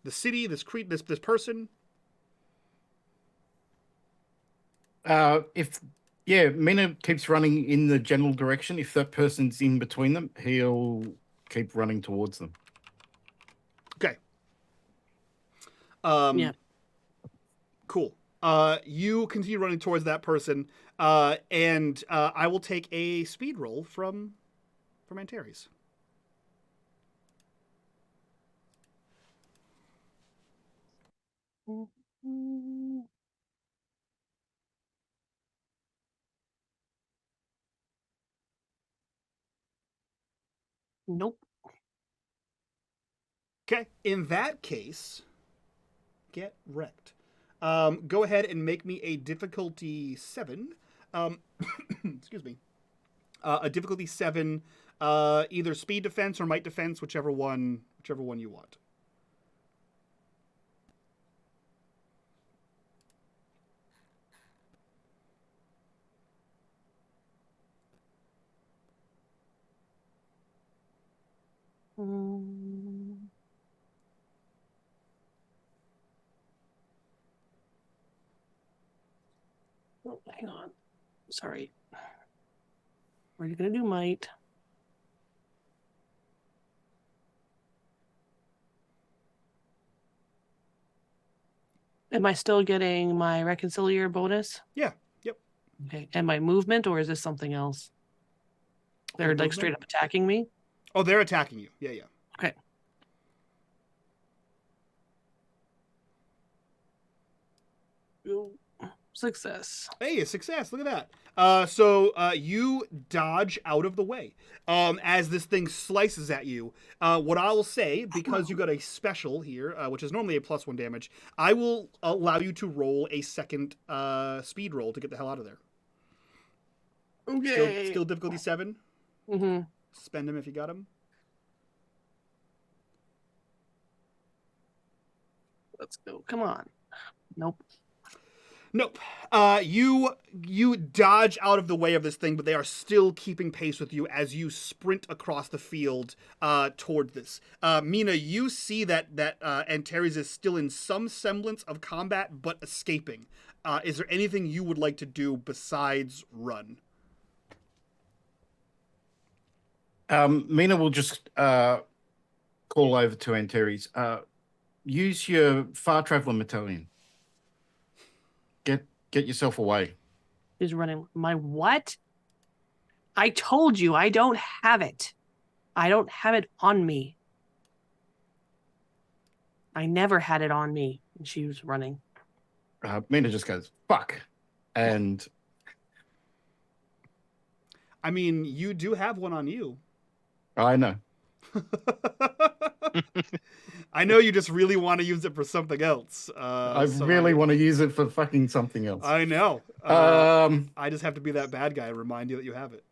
the city, this person? Mina keeps running in the general direction. If that person's in between them, he'll keep running towards them. Okay. Yeah. Cool. You continue running towards that person, and I will take a speed roll from Antares. Nope. Okay. In that case, get wrecked. Go ahead and make me a difficulty 7. Excuse me. A difficulty 7, either speed defense or might defense, whichever one you want. Oh, hang on. Sorry. What are you gonna do, might? Am I still getting my reconciliator bonus? Yeah. Yep. Okay. And my movement, or is this something else? They're like straight up attacking me? Oh, they're attacking you. Yeah. Okay. Success. Hey, a success. Look at that. So you dodge out of the way as this thing slices at you. What I will say, because you got a special here, which is normally a +1 damage, I will allow you to roll a second speed roll to get the hell out of there. Okay. Still difficulty 7. Mm-hmm. Spend him if you got him. Let's go. Come on. Nope. Nope. You dodge out of the way of this thing, but they are still keeping pace with you as you sprint across the field toward this. Mina, you see that Antares is still in some semblance of combat, but escaping. Is there anything you would like to do besides run? Mina will just call over to Antares. Use your far traveler battalion. Get yourself away. He's running. My what? I told you I don't have it. I don't have it on me. I never had it on me. And she was running. Mina just goes, fuck. And I mean, you do have one on you. I know. I know you just really want to use it for something else. I really want to use it for fucking something else. I know. I just have to be that bad guy and remind you that you have it.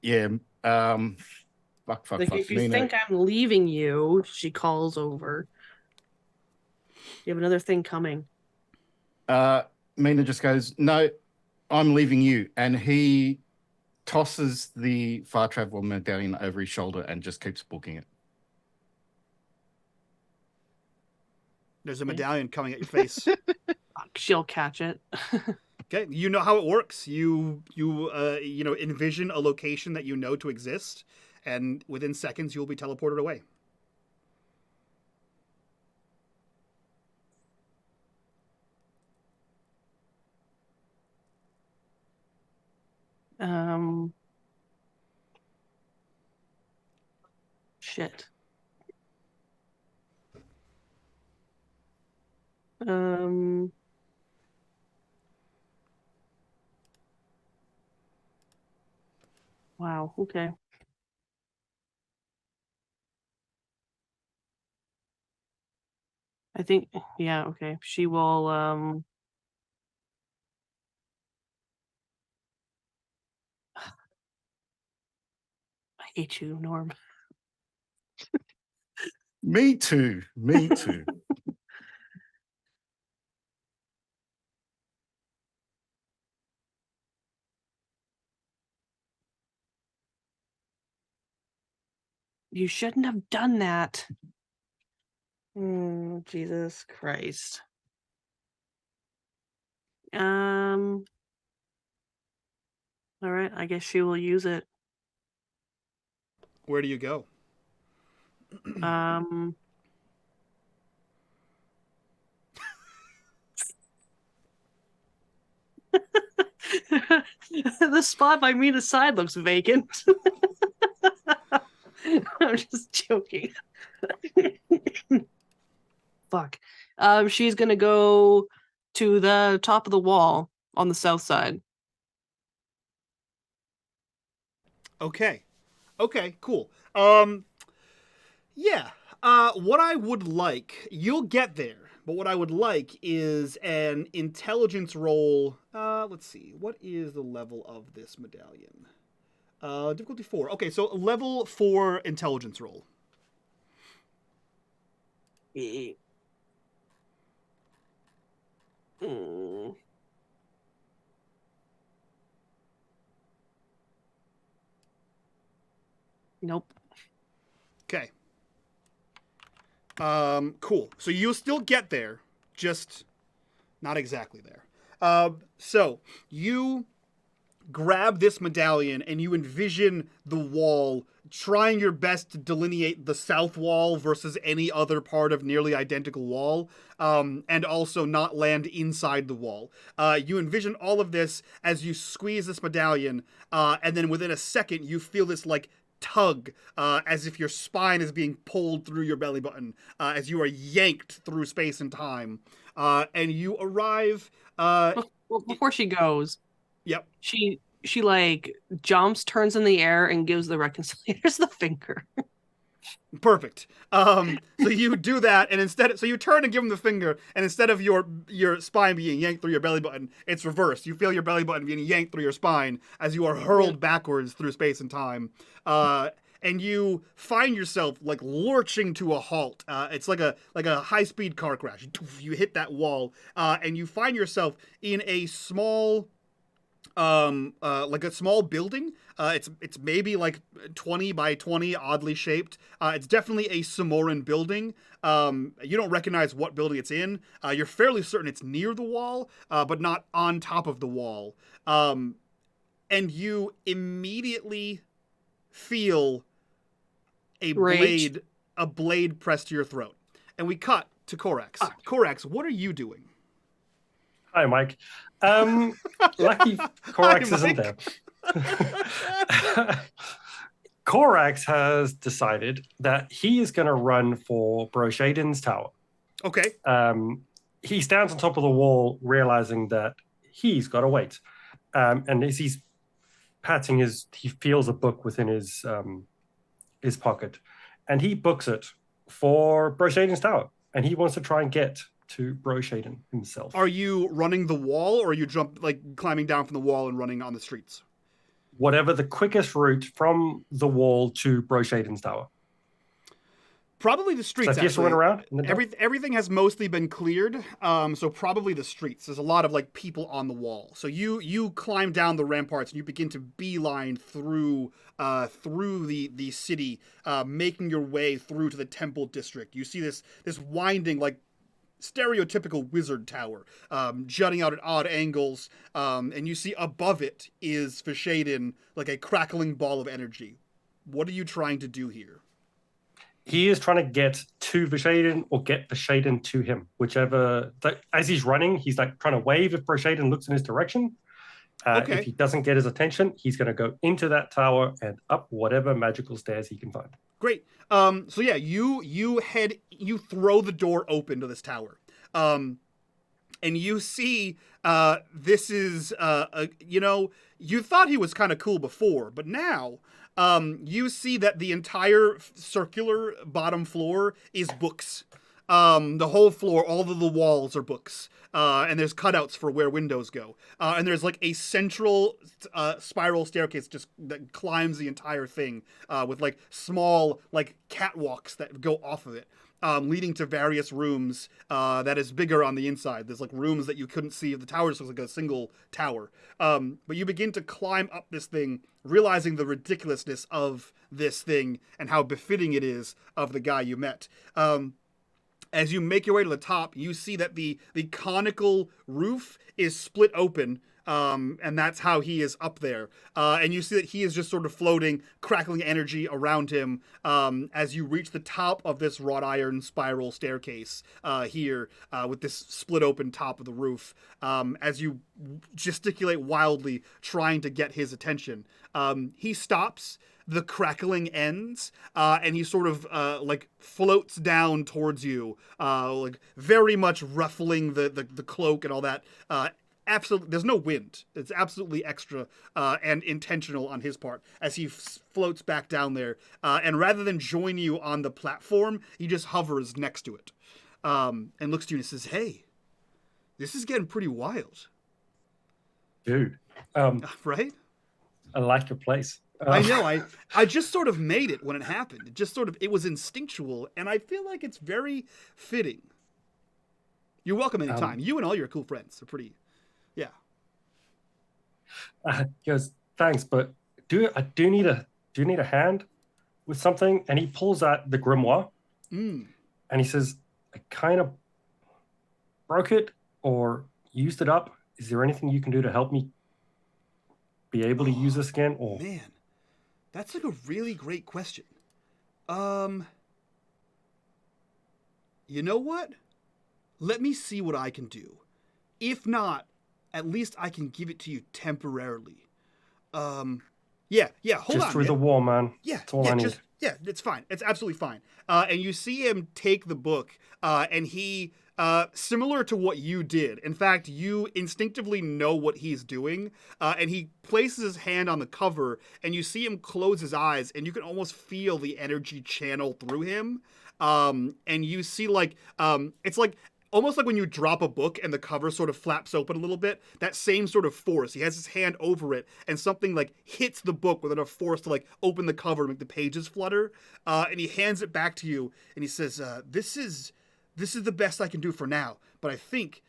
Yeah. Fuck. If you Mina. think I'm leaving you, she calls over. You have another thing coming. Mina just goes, no, I'm leaving you. And he tosses the far traveler medallion over his shoulder and just keeps booking it. There's a medallion coming at your face. She'll catch it. Okay, you know how it works. You envision a location that you know to exist, and within seconds you'll be teleported away. Shit. Wow, okay. I think, yeah, okay. She will, I hate you, Norm. Me too. You shouldn't have done that. Jesus Christ. All right, I guess she will use it. Where do you go? The spot by Mina's side looks vacant. I'm just joking. Fuck. She's gonna go to the top of the wall on the south side. Okay, cool. Yeah. What I would like, you'll get there, but what I would like is an intelligence roll. Let's see, what is the level of this medallion? Difficulty 4. Okay, so level 4 intelligence roll. Nope. Okay. Cool. So you'll still get there, just not exactly there. So you grab this medallion and you envision the wall, trying your best to delineate the south wall versus any other part of nearly identical wall, and also not land inside the wall. You envision all of this as you squeeze this medallion, and then within a second you feel this like tug, as if your spine is being pulled through your belly button, as you are yanked through space and time, and you arrive. Well, before she goes, Yep. She like jumps, turns in the air, and gives the reconciliators the finger. Perfect. So you do that, and so you turn and give him the finger, and instead of your spine being yanked through your belly button, it's reversed. You feel your belly button being yanked through your spine as you are hurled backwards through space and time. And and you find yourself like lurching to a halt. It's like a high-speed car crash. You hit that wall, and you find yourself in a small, like a small building. It's maybe like 20 by 20, oddly shaped. It's definitely a Samoran building. You don't recognize what building it's in. You're fairly certain it's near the wall, but not on top of the wall. And you immediately feel a Rage. blade pressed to your throat. And we cut to Korax. Korax, what are you doing? Hi, Mike. Lucky Korax isn't there. Korax has decided that he is going to run for Broshaden's tower. Okay. He stands on top of the wall, realizing that he's got to wait. And as he's patting he feels a book within his pocket, and he books it for Broshaden's tower, and he wants to try and get to Broshaden himself. Are you running the wall, or are you climbing down from the wall and running on the streets? Whatever the quickest route from the wall to Broshaden's tower. Probably the streets. So just run around. Everything has mostly been cleared, so probably the streets. There's a lot of like people on the wall. So you climb down the ramparts and you begin to beeline through the city, making your way through to the temple district. You see this winding like stereotypical wizard tower, jutting out at odd angles, and you see above it is Vishaden, like a crackling ball of energy. What are you trying to do here? He is trying to get to Vishaden or get Vishaden to him, whichever. As he's running, he's like trying to wave if Vishaden looks in his direction. Okay. If he doesn't get his attention, he's going to go into that tower and up whatever magical stairs he can find. Great. So yeah, you throw the door open to this tower, and you see this is you thought he was kind of cool before, but now you see that the entire circular bottom floor is books. The whole floor, all of the walls are books, and there's cutouts for where windows go, and there's like a central spiral staircase that climbs the entire thing, with like small like catwalks that go off of it, leading to various rooms that is bigger on the inside. There's like rooms that you couldn't see. The tower just looks like a single tower, but you begin to climb up this thing, realizing the ridiculousness of this thing and how befitting it is of the guy you met. As you make your way to the top, you see that the conical roof is split open, and that's how he is up there. And you see that he is just sort of floating, crackling energy around him as you reach the top of this wrought iron spiral staircase here with this split open top of the roof. As you gesticulate wildly, trying to get his attention, he stops. The crackling ends, and he sort of like floats down towards you, like very much ruffling the cloak and all that. Absolutely, there's no wind. It's absolutely extra and intentional on his part as he floats back down there. And rather than join you on the platform, he just hovers next to it and looks to you and says, "Hey, this is getting pretty wild, dude." Right? I like your place. I know. I just sort of made it when it happened. It was instinctual, and I feel like it's very fitting. You're welcome anytime. You and all your cool friends are pretty, yeah. He goes, thanks, but I do need a hand with something? And he pulls out the grimoire, and he says, I kind of broke it or used it up. Is there anything you can do to help me be able to use this again? Or man. That's like a really great question. You know what? Let me see what I can do. If not, at least I can give it to you temporarily. Hold on. Just through the wall, man. Yeah, that's all I need. It's fine. It's absolutely fine. And you see him take the book, and he, similar to what you did. In fact, you instinctively know what he's doing, and he places his hand on the cover, and you see him close his eyes, and you can almost feel the energy channel through him. And you see, like, it's like almost like when you drop a book and the cover sort of flaps open a little bit, that same sort of force. He has his hand over it and something like hits the book with enough force to like open the cover and make the pages flutter. And he hands it back to you and he says, this is the best I can do for now. But I think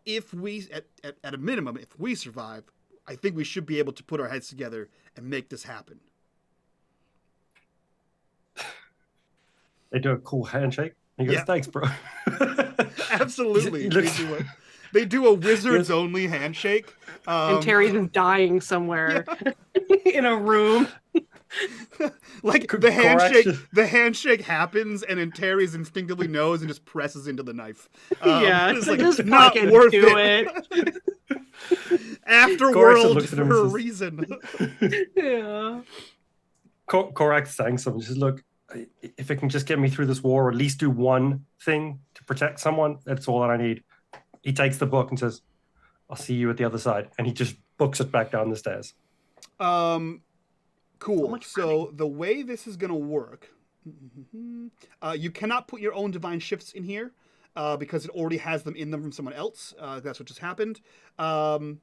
if we, at a minimum, if we survive, I think we should be able to put our heads together and make this happen. They do a cool handshake. He goes, thanks, bro. Absolutely. They do a wizards only handshake. And Terry's just dying somewhere in a room. Like the handshake happens, and then Terry's instinctively knows and just presses into the knife. It's like just not worth it. Afterworld for a reason. Yeah. Korak thanks him. He says, "Look, if it can just get me through this war, or at least do one thing to protect someone, that's all that I need." He takes the book and says, "I'll see you at the other side," and he just books it back down the stairs. Cool. So the way this is going to work, you cannot put your own divine shifts in here because it already has them in them from someone else. That's what just happened. And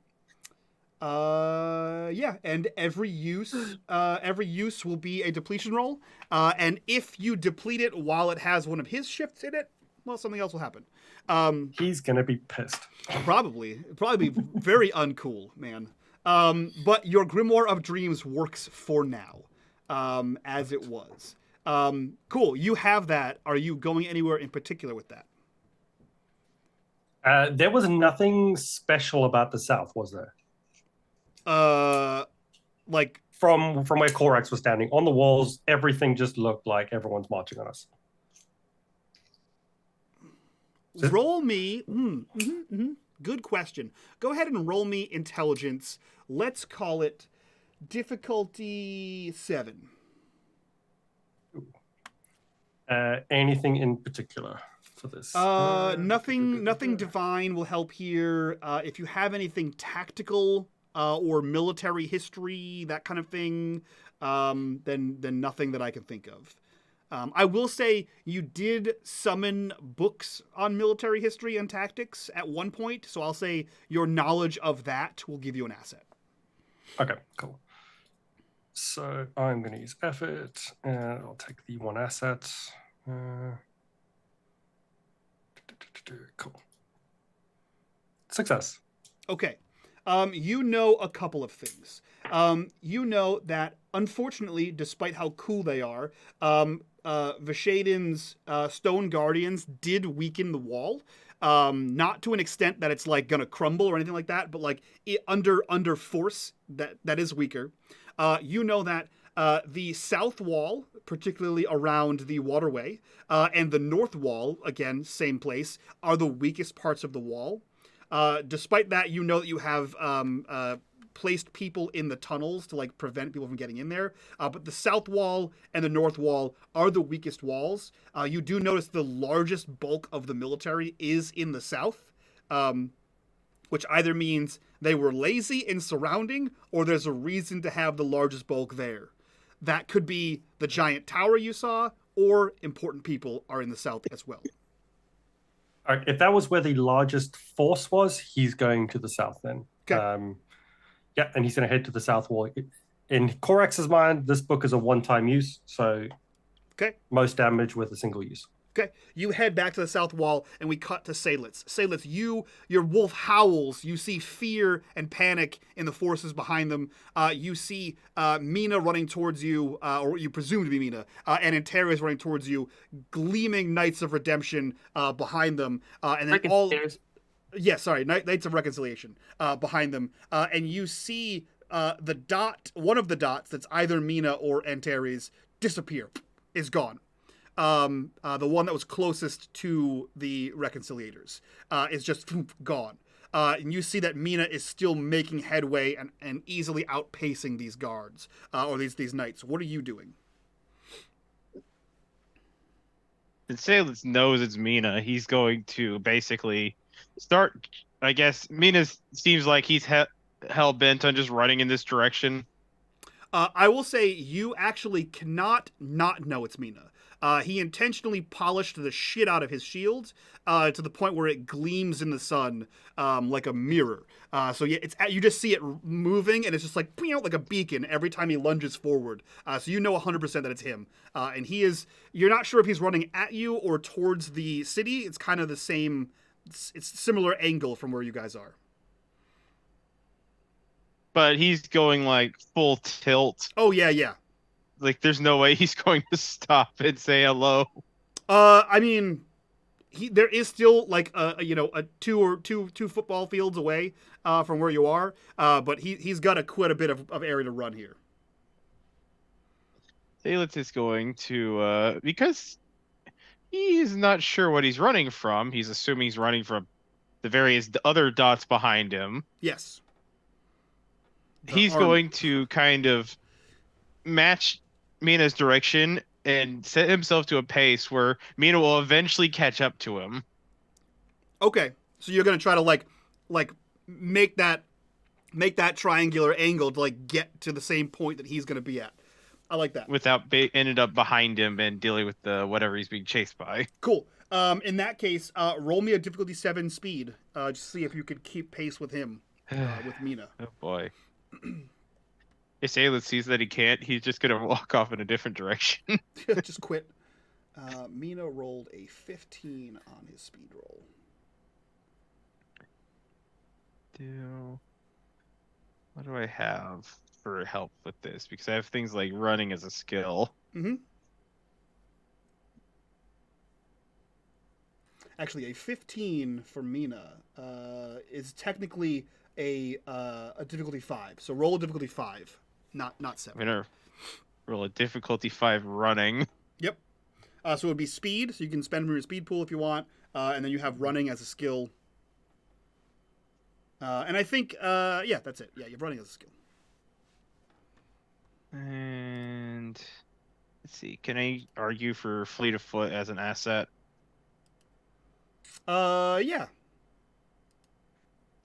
every use will be a depletion roll. And if you deplete it while it has one of his shifts in it, well, something else will happen. He's gonna be pissed. Probably be very uncool, man. But your Grimoire of Dreams works for now, as it was. Cool. You have that. Are you going anywhere in particular with that? There was nothing special about the south, was there? Like from where Korax was standing on the walls, everything just looked like everyone's marching on us. Roll me. Good question. Go ahead and roll me intelligence. Let's call it difficulty 7. Anything in particular for this? Nothing divine will help here. If you have anything tactical or military history, that kind of thing, then nothing that I can think of. I will say you did summon books on military history and tactics at one point, so I'll say your knowledge of that will give you an asset. Okay, cool. So I'm going to use effort, and I'll take the one asset. Cool. Success. Okay. You know a couple of things. You know that, unfortunately, despite how cool they are, Vishaden's Stone Guardians did weaken the wall. Not to an extent that it's like gonna crumble or anything like that, but like under force that is weaker. You know that the south wall, particularly around the waterway, and the north wall, again, same place, are the weakest parts of the wall. Despite that, you know that you have placed people in the tunnels to like prevent people from getting in there. But the south wall and the north wall are the weakest walls. You do notice the largest bulk of the military is in the south, which either means they were lazy in surrounding or there's a reason to have the largest bulk there. That could be the giant tower you saw, or important people are in the south as well. All right, if that was where the largest force was, he's going to the south then. Okay. Yeah, and he's going to head to the south wall. In Korax's mind, this book is a one-time use, so most damage with a single use. Okay, you head back to the south wall, and we cut to Seydlitz. Seydlitz, your wolf howls. You see fear and panic in the forces behind them. You see Mina running towards you, or you presume to be Mina, and Antera is running towards you, gleaming Knights of Redemption behind them, and then all. Yeah, sorry, Knights of Reconciliation behind them, and you see the dot, one of the dots that's either Mina or Antares, disappear, is gone. The one that was closest to the Reconciliators is just gone. And you see that Mina is still making headway and easily outpacing these guards, or these knights. What are you doing? Since Seydlitz knows it's Mina, he's going to basically start, I guess, Mina seems like he's hell-bent on just running in this direction. I will say you actually cannot not know it's Mina. He intentionally polished the shit out of his shield to the point where it gleams in the sun like a mirror. So yeah, you just see it moving, and it's just like like a beacon every time he lunges forward. So you know 100% that it's him. And he is. You're not sure if he's running at you or towards the city. It's kind of the same. It's similar angle from where you guys are. But he's going like full tilt. Oh yeah. Like there's no way he's going to stop and say hello. I mean, there is still like a two football fields away from where you are. But he's got quite a bit of area to run here. Seydlitz is going to because he's not sure what he's running from. He's assuming he's running from the various other dots behind him. Yes. He's going to kind of match Mina's direction and set himself to a pace where Mina will eventually catch up to him. Okay, so you're gonna try to like make that triangular angle to like get to the same point that he's gonna be at. I like that. Without ended up behind him and dealing with the whatever he's being chased by. Cool. In that case, roll me a difficulty 7 speed. Just see if you could keep pace with him, with Mina. Oh boy. If Seydlitz sees that he can't, he's just gonna walk off in a different direction. Just quit. Mina rolled a 15 on his speed roll. What do I have for help with this? Because I have things like running as a skill. Mm-hmm. Actually, a 15 for Mina is technically a difficulty 5. So roll a difficulty 5, not 7. I'm gonna roll a difficulty 5 running. Yep. So it would be speed. So you can spend from your speed pool if you want, and then you have running as a skill. And I think that's it. Yeah, you have running as a skill. And let's see. Can I argue for fleet of foot as an asset? Yeah.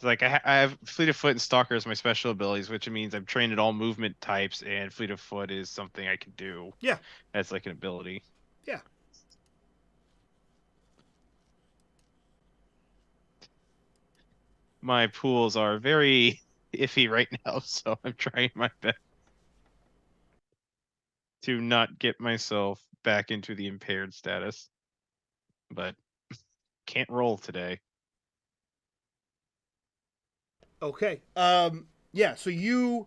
Like I have fleet of foot and stalker as my special abilities, which means I'm trained at all movement types, and fleet of foot is something I can do. Yeah. As like an ability. Yeah. My pools are very iffy right now, so I'm trying my best to not get myself back into the impaired status. But can't roll today. Okay. Yeah, so you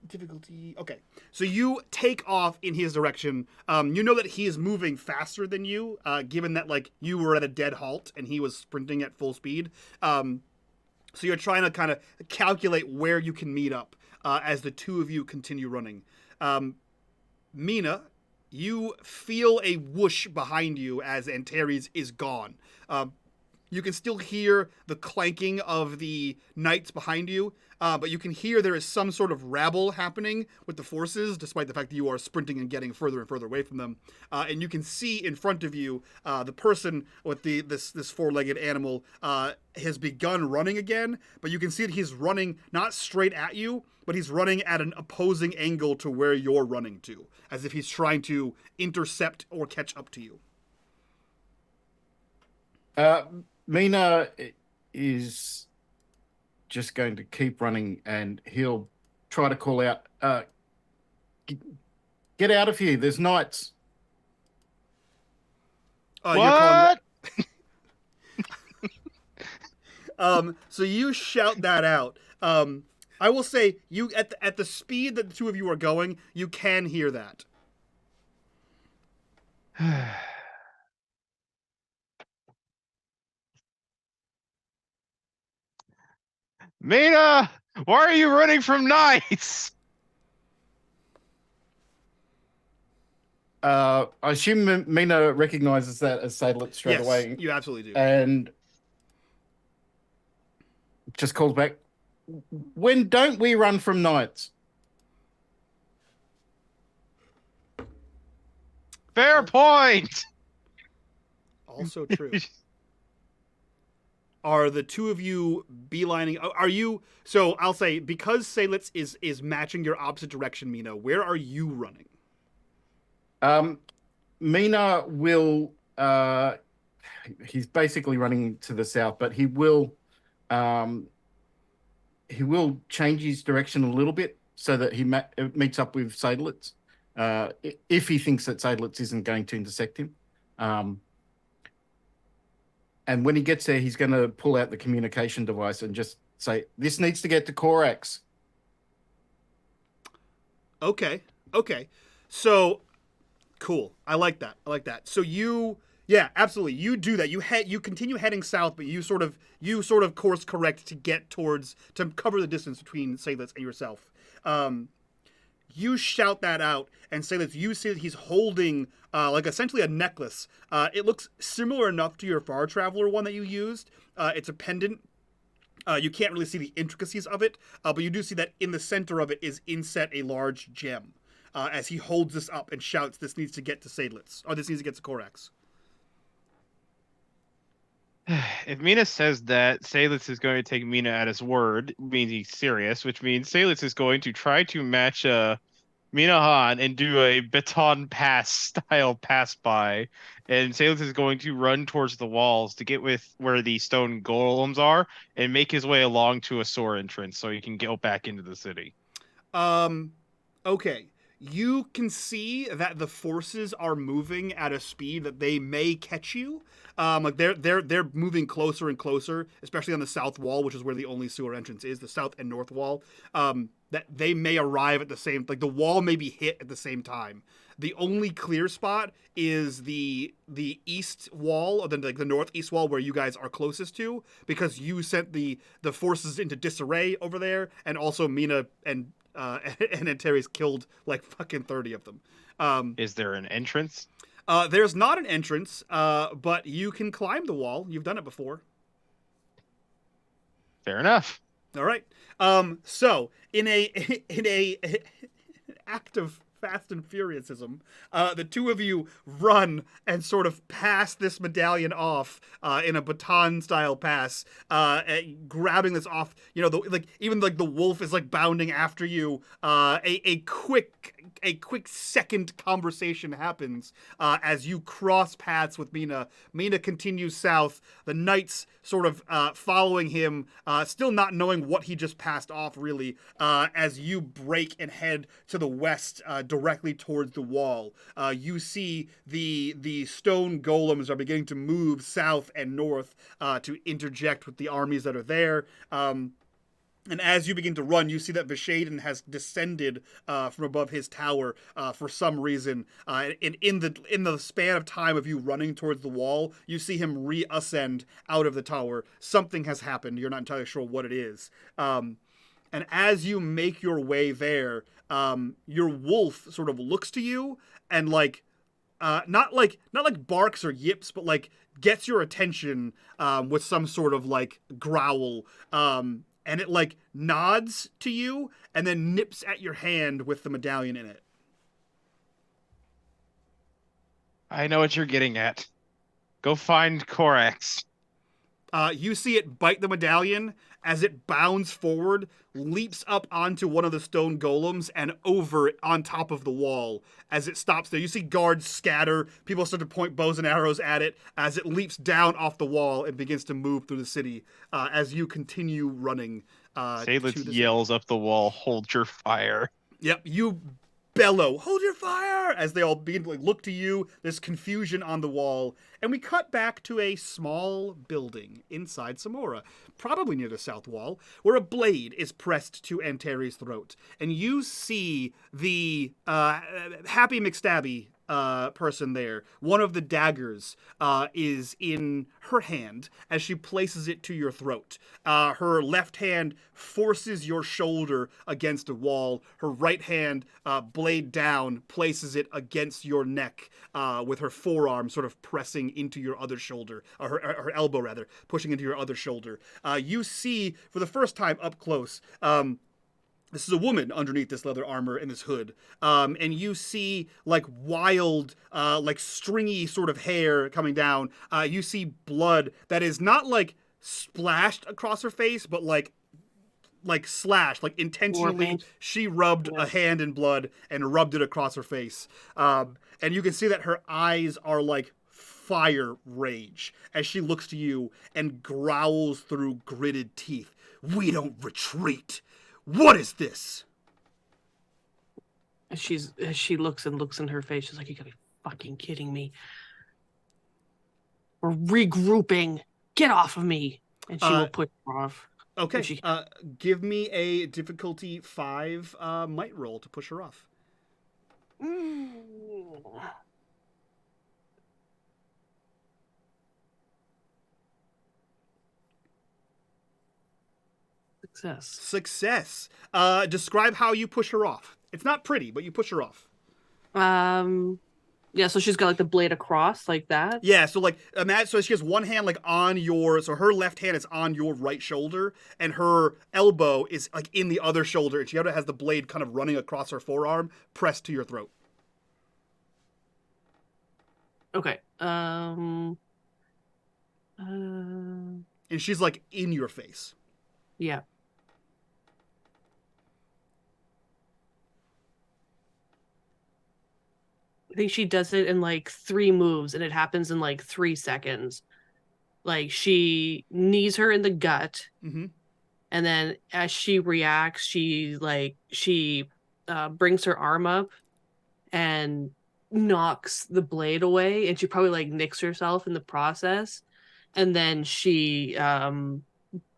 difficulty. Okay. So you take off in his direction. You know that he is moving faster than you, given that like you were at a dead halt and he was sprinting at full speed. So you're trying to kind of calculate where you can meet up as the two of you continue running. Mina, you feel a whoosh behind you as Antares is gone. You can still hear the clanking of the knights behind you, but you can hear there is some sort of rabble happening with the forces, despite the fact that you are sprinting and getting further and further away from them. And you can see in front of you the person with this four-legged animal has begun running again, but you can see that he's running not straight at you, but he's running at an opposing angle to where you're running to, as if he's trying to intercept or catch up to you. Mina is just going to keep running, and he'll try to call out, get out of here, there's knights. What? So you shout that out. I will say, you at the speed that the two of you are going, you can hear that. Mina, why are you running from knights? I assume Mina recognizes that as Seydlitz straight away. You absolutely do. And just calls back, when don't we run from knights? Fair point. Also true. Are the two of you beelining? Are you? So I'll say, because Seydlitz is matching your opposite direction, Mina. Where are you running? Mina will. He's basically running to the south, but he will change his direction a little bit so that he meets up with Seydlitz, if he thinks that Seydlitz isn't going to intersect him. And when he gets there, he's going to pull out the communication device and just say, "This needs to get to Corax." Okay. So cool. I like that. So yeah, absolutely. You do that. You continue heading south, but you sort of course correct to get to cover the distance between Seydlitz and yourself. You shout that out, and Seydlitz, you see that he's holding like essentially a necklace. It looks similar enough to your Far Traveler one that you used. It's a pendant. You can't really see the intricacies of it, but you do see that in the center of it is inset a large gem. As he holds this up and shouts, "This needs to get to Seydlitz, or this needs to get to Corax." If Mina says that Seydlitz is going to take Mina at his word, means he's serious, which means Seydlitz is going to try to match Mina Han and do a baton pass style pass by, and Seydlitz is going to run towards the walls to get with where the stone golems are and make his way along to a sewer entrance so he can go back into the city. Okay. You can see that the forces are moving at a speed that they may catch you. Like they're moving closer and closer, especially on the south wall, which is where the only sewer entrance is, the south and north wall. That they may arrive at the same, like the wall may be hit at the same time. The only clear spot is the east wall, or the northeast wall where you guys are closest to, because you sent the forces into disarray over there, and also Mina and Antares killed like fucking 30 of them. Is there an entrance? There's not an entrance, but you can climb the wall. You've done it before. Fair enough. All right. So in a act of Fast and Furiousism, the two of you run and sort of pass this medallion off in a baton-style pass, grabbing this off. You know, even the wolf is like bounding after you. A quick second conversation happens as you cross paths with Mina. Mina continues south. The knights sort of following him, still not knowing what he just passed off, really, as you break and head to the west, directly towards the wall. You see the stone golems are beginning to move south and north to interject with the armies that are there. And as you begin to run, you see that Vishaden has descended from above his tower for some reason. And in the span of time of you running towards the wall, you see him reascend out of the tower. Something has happened. You're not entirely sure what it is. And as you make your way there, your wolf sort of looks to you and not like barks or yips, but like gets your attention with some sort of like growl. And it like nods to you and then nips at your hand with the medallion in it. I know what you're getting at. Go find Corax. You see it bite the medallion as it bounds forward, leaps up onto one of the stone golems and over on top of the wall as it stops there. You see guards scatter. People start to point bows and arrows at it as it leaps down off the wall and begins to move through the city as you continue running. Seydlitz yells up the wall, "Hold your fire." Yep, you bellow, "Hold your fire!" as they all begin to look to you. There's confusion on the wall. And we cut back to a small building inside Samora, probably near the south wall, where a blade is pressed to Antares' throat. And you see the Happy McStabby person there. One of the daggers is in her hand as she places it to your throat. Her left hand forces your shoulder against a wall. Her right hand, blade down, places it against your neck with her forearm sort of pressing into your other shoulder, or her elbow rather, pushing into your other shoulder. You see for the first time up close, this is a woman underneath this leather armor and this hood. And you see like wild, like stringy sort of hair coming down. You see blood that is not like splashed across her face, but like like slash, like intentionally. Warpaint. She rubbed a Yes. hand in blood and rubbed it across her face. And you can see that her eyes are like fire rage as she looks to you and growls through gritted teeth. We don't retreat. What is this? As she looks in her face, she's like, "You gotta be fucking kidding me. We're regrouping. Get off of me." And she will push her off. Okay, She- give me a difficulty 5 might roll to push her off. Success. Describe how you push her off. It's not pretty, but you push her off. Yeah, so she's got like the blade across like that. Yeah, so like imagine, so she has one hand like on your, so her left hand is on your right shoulder, and her elbow is like in the other shoulder, and she has the blade kind of running across her forearm, pressed to your throat. Okay. And she's like in your face. Yeah. I think she does it in like 3 moves, and it happens in like 3 seconds. Like she knees her in the gut, and then as she reacts, she brings her arm up and knocks the blade away, and she probably like nicks herself in the process, and then she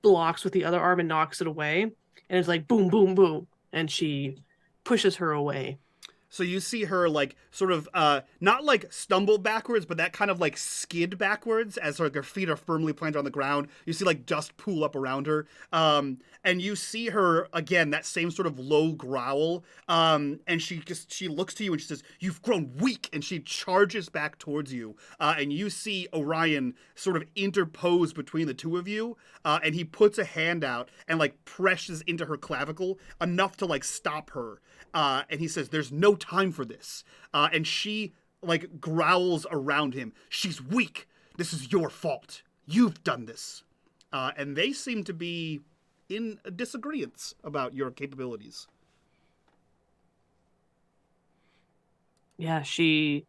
blocks with the other arm and knocks it away, and it's like boom, boom, boom, and she pushes her away. So you see her like sort of not like stumble backwards, but that kind of like skid backwards as her feet are firmly planted on the ground. You see like dust pool up around her. And you see her again, that same sort of low growl. And she looks to you and she says, "You've grown weak," and she charges back towards you. And you see Orion sort of interpose between the two of you. And he puts a hand out and like presses into her clavicle enough to like stop her. And he says, "There's no time for this." And she like growls around him. "She's weak. This is your fault. You've done this." And they seem to be in disagreement about your capabilities. Yeah, she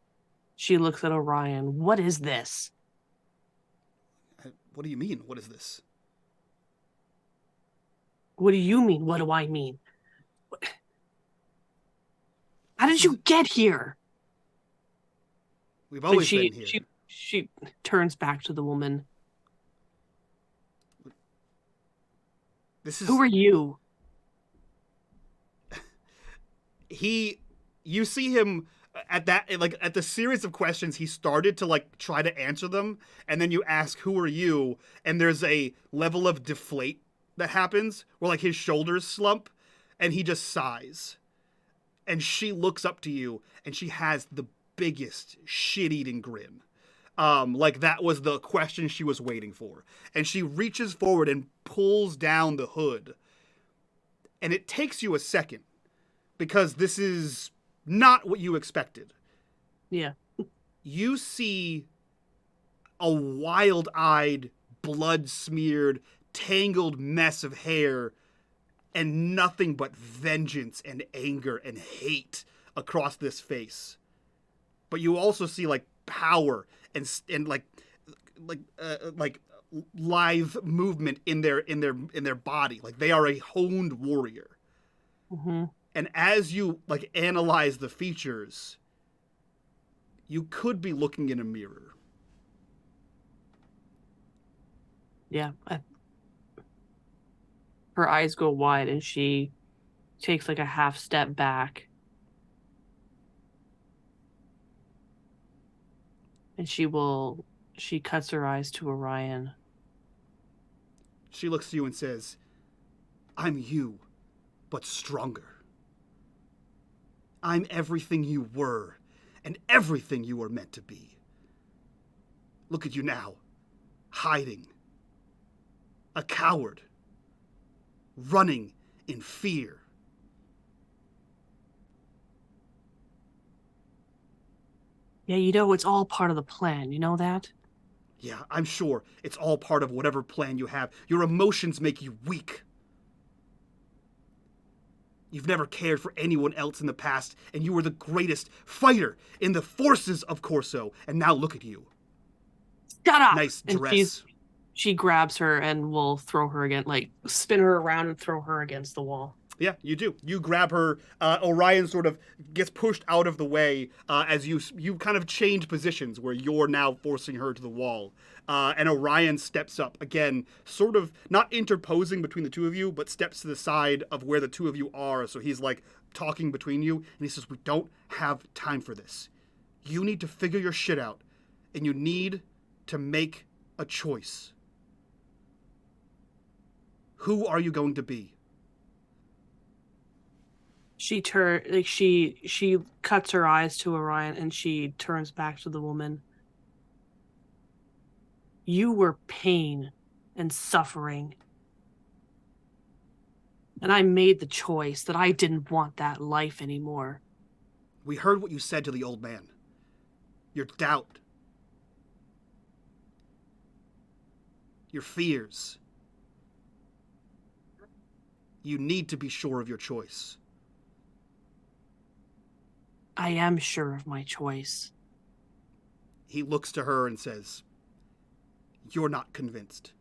looks at Orion. "What is this?" What do you mean? What is this? "What do you mean? What do I mean? How did you get here?" We've always been here. She turns back to the woman. "Who are you?" You see him at that, like at the series of questions, he started to like try to answer them, and then you ask, "Who are you?" And there's a level of deflate that happens where like his shoulders slump, and he just sighs. And she looks up to you, and she has the biggest shit-eating grin. Like that was the question she was waiting for. And she reaches forward and pulls down the hood. And it takes you a second, because this is not what you expected. Yeah. You see a wild-eyed, blood-smeared, tangled mess of hair and nothing but vengeance and anger and hate across this face. But you also see like power and like live movement in their body. Like they are a honed warrior. Mm-hmm. And as you like analyze the features, you could be looking in a mirror. Yeah. Her eyes go wide, and she takes like a half step back. And she cuts her eyes to Orion. She looks to you and says, "I'm you, but stronger. I'm everything you were, and everything you were meant to be. Look at you now, hiding. A coward. Running in fear." Yeah, it's all part of the plan. You know that? Yeah, I'm sure it's all part of whatever plan you have. Your emotions make you weak. You've never cared for anyone else in the past, and you were the greatest fighter in the forces of Corso, and now look at you. Shut up! Nice And dress. she grabs her and will throw her again, like spin her around and throw her against the wall. Yeah, you do. You grab her. Orion sort of gets pushed out of the way as you kind of change positions where you're now forcing her to the wall. And Orion steps up again, sort of not interposing between the two of you, but steps to the side of where the two of you are. So he's like talking between you, and he says, "We don't have time for this. You need to figure your shit out, and you need to make a choice. Who are you going to be?" She cuts her eyes to Orion and she turns back to the woman. You were pain and suffering. And I made the choice that I didn't want that life anymore. We heard what you said to the old man. Your doubt. Your fears. You need to be sure of your choice. I am sure of my choice. He looks to her and says, "You're not convinced."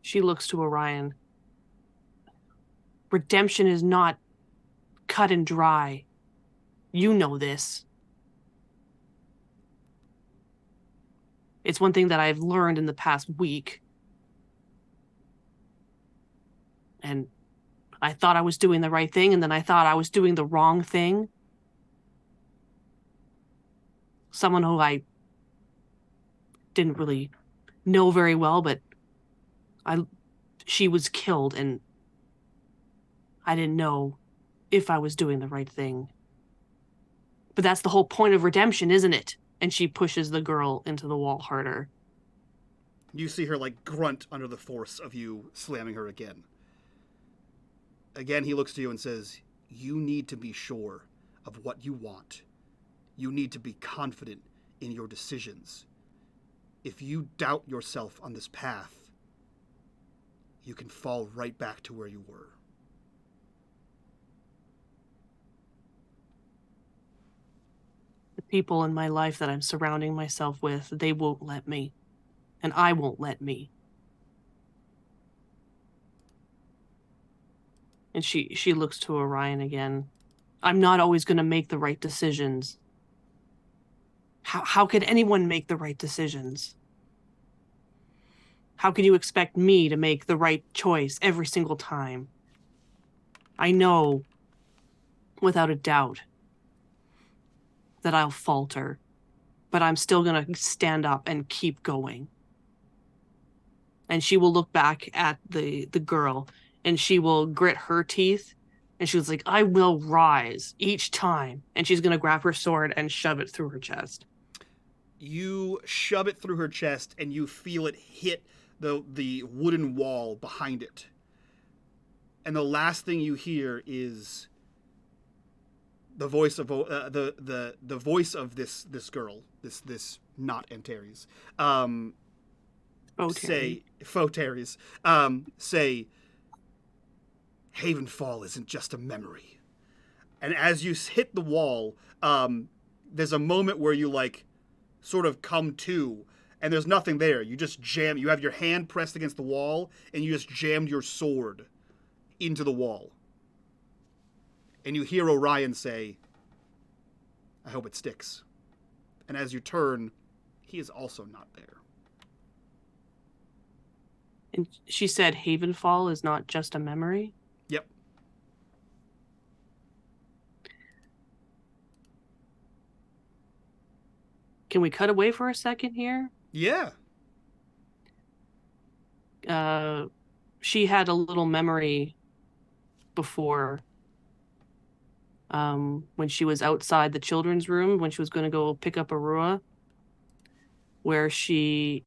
She looks to Orion. Redemption is not cut and dry. You know this. It's one thing that I've learned in the past week. And I thought I was doing the right thing, and then I thought I was doing the wrong thing. Someone who I didn't really know very well, but she was killed, and I didn't know if I was doing the right thing. But that's the whole point of redemption, isn't it? And she pushes the girl into the wall harder. You see her like grunt under the force of you slamming her again. Again, he looks to you and says, "You need to be sure of what you want. You need to be confident in your decisions. If you doubt yourself on this path, you can fall right back to where you were." The people in my life that I'm surrounding myself with, they won't let me. And I won't let me. And she looks to Orion again. I'm not always going to make the right decisions. How could anyone make the right decisions? How can you expect me to make the right choice every single time? I know, without a doubt, that I'll falter, but I'm still going to stand up and keep going. And she will look back at the girl, and she will grit her teeth, and she was like, I will rise each time. And she's going to grab her sword and shove it through her chest. You shove it through her chest, and you feel it hit the wooden wall behind it. And the last thing you hear is the voice of the voice of this girl, this not Antares. Say Havenfall isn't just a memory. And as you hit the wall, there's a moment where you like sort of come to, and there's nothing there. You just jam. You have your hand pressed against the wall, and you just jammed your sword into the wall. And you hear Orion say, "I hope it sticks." And as you turn, he is also not there. And she said Havenfall is not just a memory? Yep. Can we cut away for a second here? Yeah. She had a little memory before, when she was outside the children's room, when she was going to go pick up Arua, where she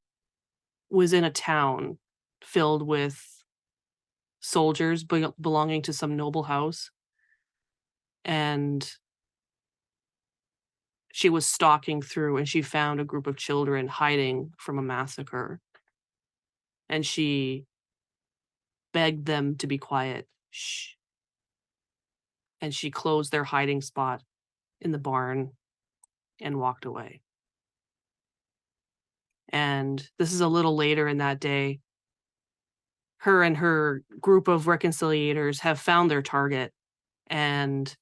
was in a town filled with soldiers belonging to some noble house. And she was stalking through and she found a group of children hiding from a massacre. And she begged them to be quiet. Shh. And she closed their hiding spot in the barn and walked away. And this is a little later in that day. Her and her group of reconciliators have found their target, and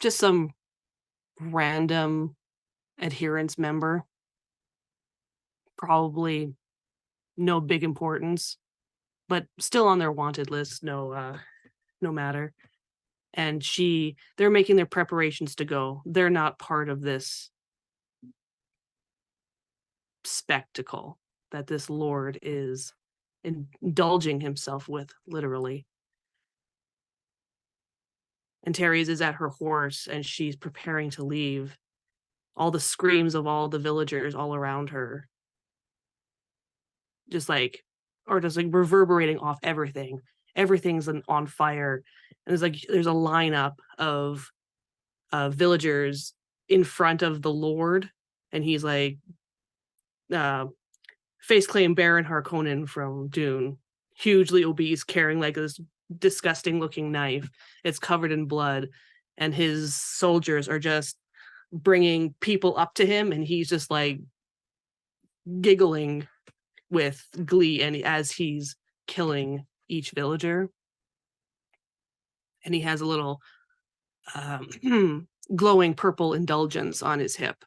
just some random adherence member, probably no big importance, but still on their wanted list, no matter. And they're making their preparations to go. They're not part of this spectacle that this lord is indulging himself with, literally. And Terry's is at her horse and she's preparing to leave. All the screams of all the villagers all around her, just like reverberating off everything. Everything's on fire. And there's a lineup of villagers in front of the Lord, and he's like face claim Baron Harkonnen from Dune, hugely obese, carrying like this disgusting looking knife. It's covered in blood, and his soldiers are just bringing people up to him, and he's just like giggling with glee, and as he's killing each villager. And he has a little glowing purple indulgence on his hip,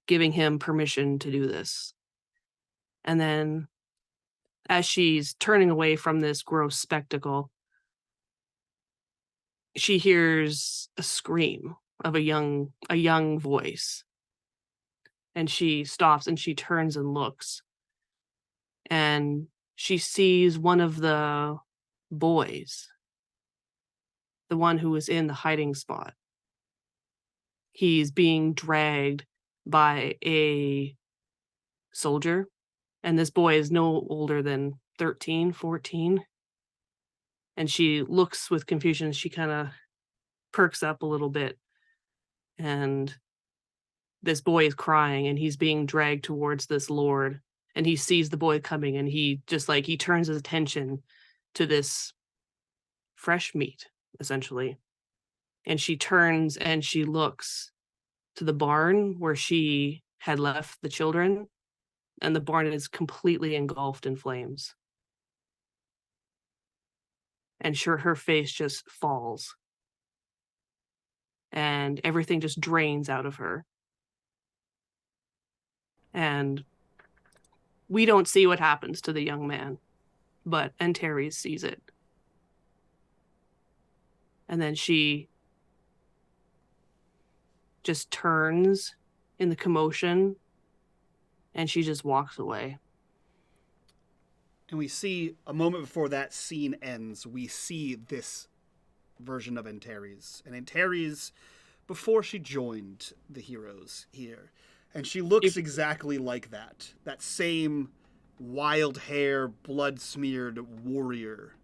giving him permission to do this. And then as she's turning away from this gross spectacle, she hears a scream of a young voice. And she stops and she turns and looks. And she sees one of the boys, the one who was in the hiding spot. He's being dragged by a soldier. And this boy is no older than 13, 14. And she looks with confusion. She kind of perks up a little bit. And this boy is crying and he's being dragged towards this lord. And he sees the boy coming and he turns his attention to this fresh meat, essentially. And she turns and she looks to the barn where she had left the children. And the barn is completely engulfed in flames. And her face just falls. And everything just drains out of her. And we don't see what happens to the young man, but Antares sees it. And then she just turns in the commotion and she just walks away. And we see, a moment before that scene ends, we see this version of Antares. And Antares, before she joined the heroes here, and she looks exactly like that. That same wild hair, blood-smeared warrior.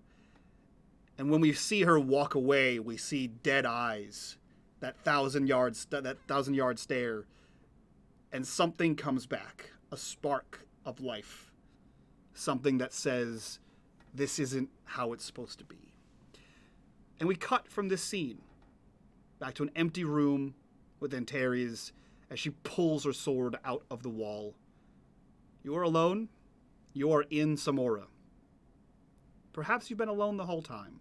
And when we see her walk away, we see dead eyes, that 1,000-yard stare, and something comes back, a spark of life. Something that says, this isn't how it's supposed to be. And we cut from this scene back to an empty room with Antares as she pulls her sword out of the wall. You are alone. You are in Samora. Perhaps you've been alone the whole time.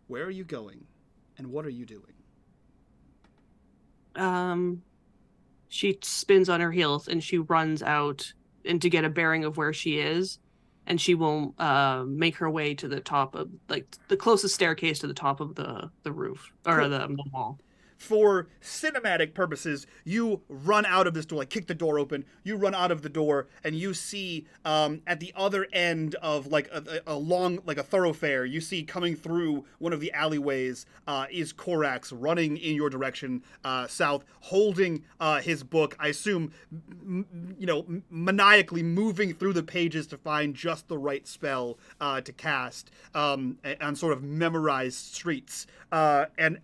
Where are you going? And what are you doing? She spins on her heels and she runs out and to get a bearing of where she is. And she will make her way to the top of, like, the closest staircase to the top of the roof, or cool. the wall. For cinematic purposes, you run out of this door, like kick the door open, you run out of the door, and you see at the other end of like a long, like a thoroughfare, you see coming through one of the alleyways is Korax running in your direction south, holding his book, I assume, maniacally moving through the pages to find just the right spell to cast on sort of memorized streets. And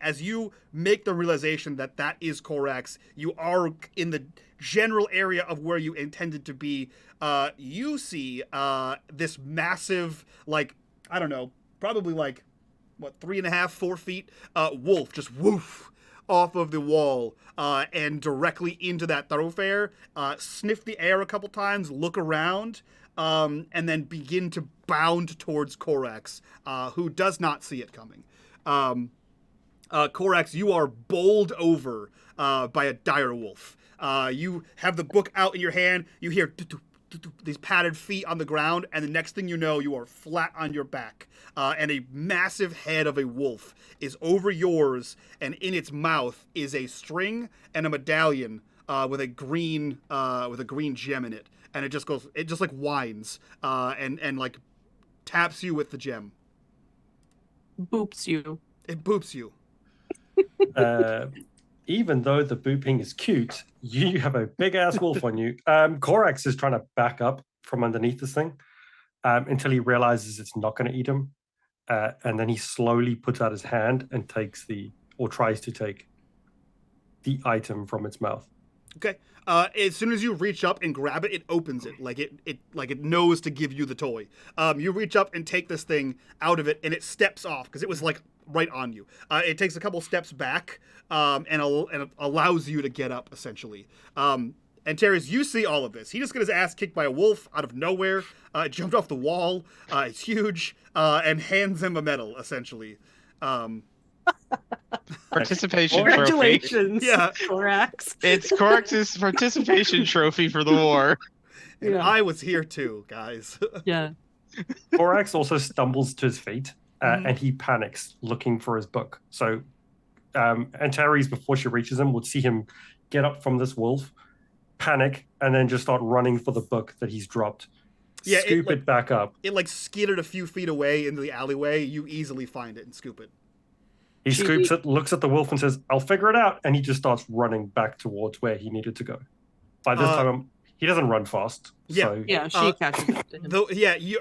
as you make the realization that that is Korax. You are in the general area of where you intended to be. You see this massive, like, I don't know, probably like, 3.5, 4 feet wolf just woof off of the wall and directly into that thoroughfare, sniff the air a couple times, look around, and then begin to bound towards Korax, who does not see it coming. Korax, you are bowled over by a dire wolf. You have the book out in your hand, you hear these padded feet on the ground, and the next thing you know, you are flat on your back, and a massive head of a wolf is over yours, and in its mouth is a string and a medallion with a green gem in it, and it just like whines and like taps you with the gem. Boops you. It boops you. Even though the booping is cute, you have a big ass wolf on you. Korax is trying to back up from underneath this thing until he realizes it's not going to eat him. And then he slowly puts out his hand and tries to take the item from its mouth. Okay. As soon as you reach up and grab it, it opens it like it knows to give you the toy. You reach up and take this thing out of it, and it steps off because it was like right on you. It takes a couple steps back and allows you to get up essentially. And Terrence, you see all of this. He just got his ass kicked by a wolf out of nowhere. Jumped off the wall. It's huge and hands him a medal essentially. Participation trophy. Congratulations, Yeah. Korax. It's Korax's participation trophy for the war. And Yeah. I was here too, guys. Yeah. Korax also stumbles to his feet and he panics looking for his book. So Antares, before she reaches him, would see him get up from this wolf, panic, and then just start running for the book that he's dropped. Yeah, Scoop it back up. It like skidded a few feet away into the alleyway. You easily find it and scoop it. He scoops it, looks at the wolf and says, "I'll figure it out." And he just starts running back towards where he needed to go. By this time, he doesn't run fast. Yeah. So Yeah, she catches up to him.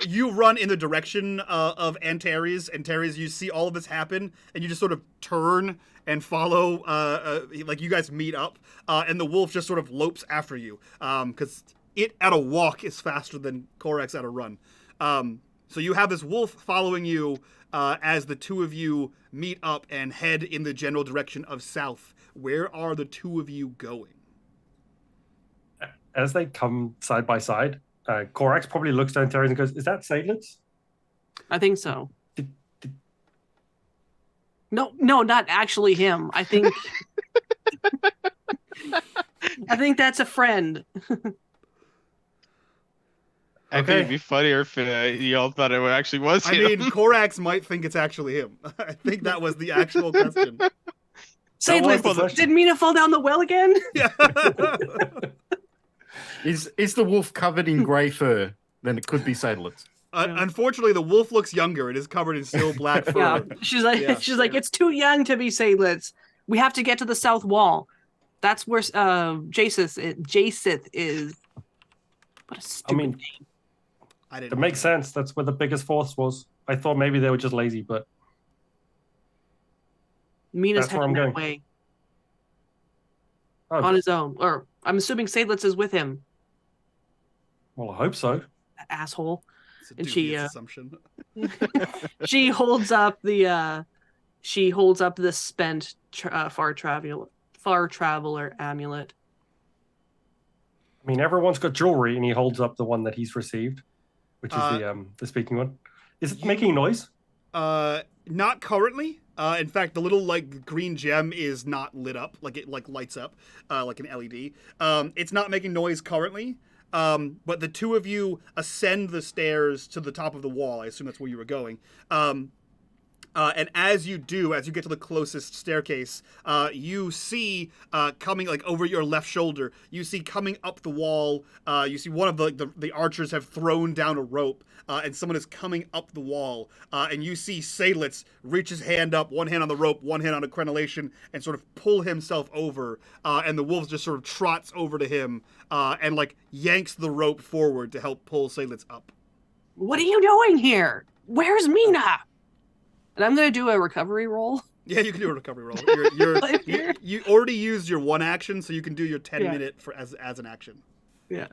You run in the direction of Antares. Antares, you see all of this happen, and you just sort of turn and follow, like you guys meet up, and the wolf just sort of lopes after you, because it at a walk is faster than Korax at a run. So you have this wolf following you as the two of you meet up and head in the general direction of south. Where are the two of you going? as they come side by side, Korax probably looks down Terry and goes, "Is that Seydlitz?" I think so. No, not actually him. I think I think that's a friend. I think it'd be funnier if y'all thought it actually was him. I mean, Korax might think it's actually him. I think that was the actual question. Seydlitz, did Mina fall down the well again? Yeah. Is the wolf covered in grey fur? Then it could be Seydlitz. Unfortunately, the wolf looks younger. It is covered in still black fur. Yeah, she's like, it's too young to be Seydlitz. We have to get to the south wall. That's where Jasith is. What a stupid name. It makes sense. That's where the biggest force was. I thought maybe they were just lazy, but Mina's that's where I'm heading that going. way Oh, on his own. Or I'm assuming Seydlitz is with him. well, I hope so. Asshole. It's a And dubious assumption. She holds up the spent far traveler amulet. I mean, everyone's got jewelry, and he holds up the one that he's received, which is the speaking one. Is it making noise? Not currently. In fact, the little green gem is not lit up, like it lights up like an LED. It's not making noise currently. But the two of you ascend the stairs to the top of the wall. I assume that's where you were going. And as you get to the closest staircase, you see coming over your left shoulder, you see coming up the wall, you see one of the archers have thrown down a rope, and someone is coming up the wall, and you see Seydlitz reach his hand up, one hand on the rope, one hand on a crenellation, and sort of pull himself over, and the wolf just sort of trots over to him, and yanks the rope forward to help pull Seydlitz up. What are you doing here? Where's Mina? And I'm going to do a recovery roll. Yeah, you can do a recovery roll. You already used your 1 action, so you can do your 10-minute for as an action. Yeah.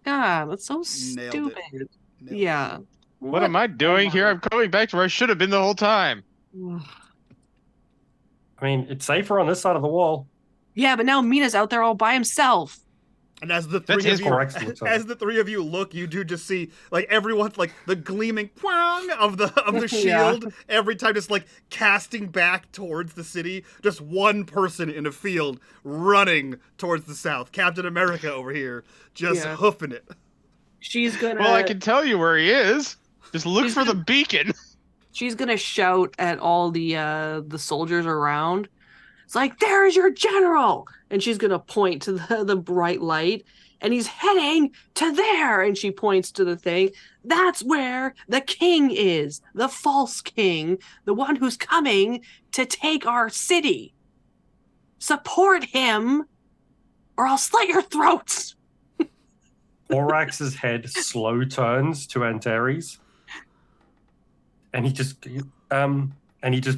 God, that's so Nailed stupid. it. Yeah. What am I doing here? I'm coming back to where I should have been the whole time. I mean, it's safer on this side of the wall. Yeah, but now Mina's out there all by himself. And as the That's three his of you, Corax looks as the three of you look, you do just see like everyone's like the gleaming pwang of the shield every time, just like casting back towards the city. Just one person in a field running towards the south. Captain America over here, just hoofing it. She's gonna. Well, I can tell you where he is. Just look for the beacon. She's gonna shout at all the soldiers around. It's like, there's your general! And she's going to point to the bright light, and he's heading to there. And she points to the thing. That's where the king is, the false king, the one who's coming to take our city. Support him, or I'll slit your throats. Corax's head slow turns to Antares, and he just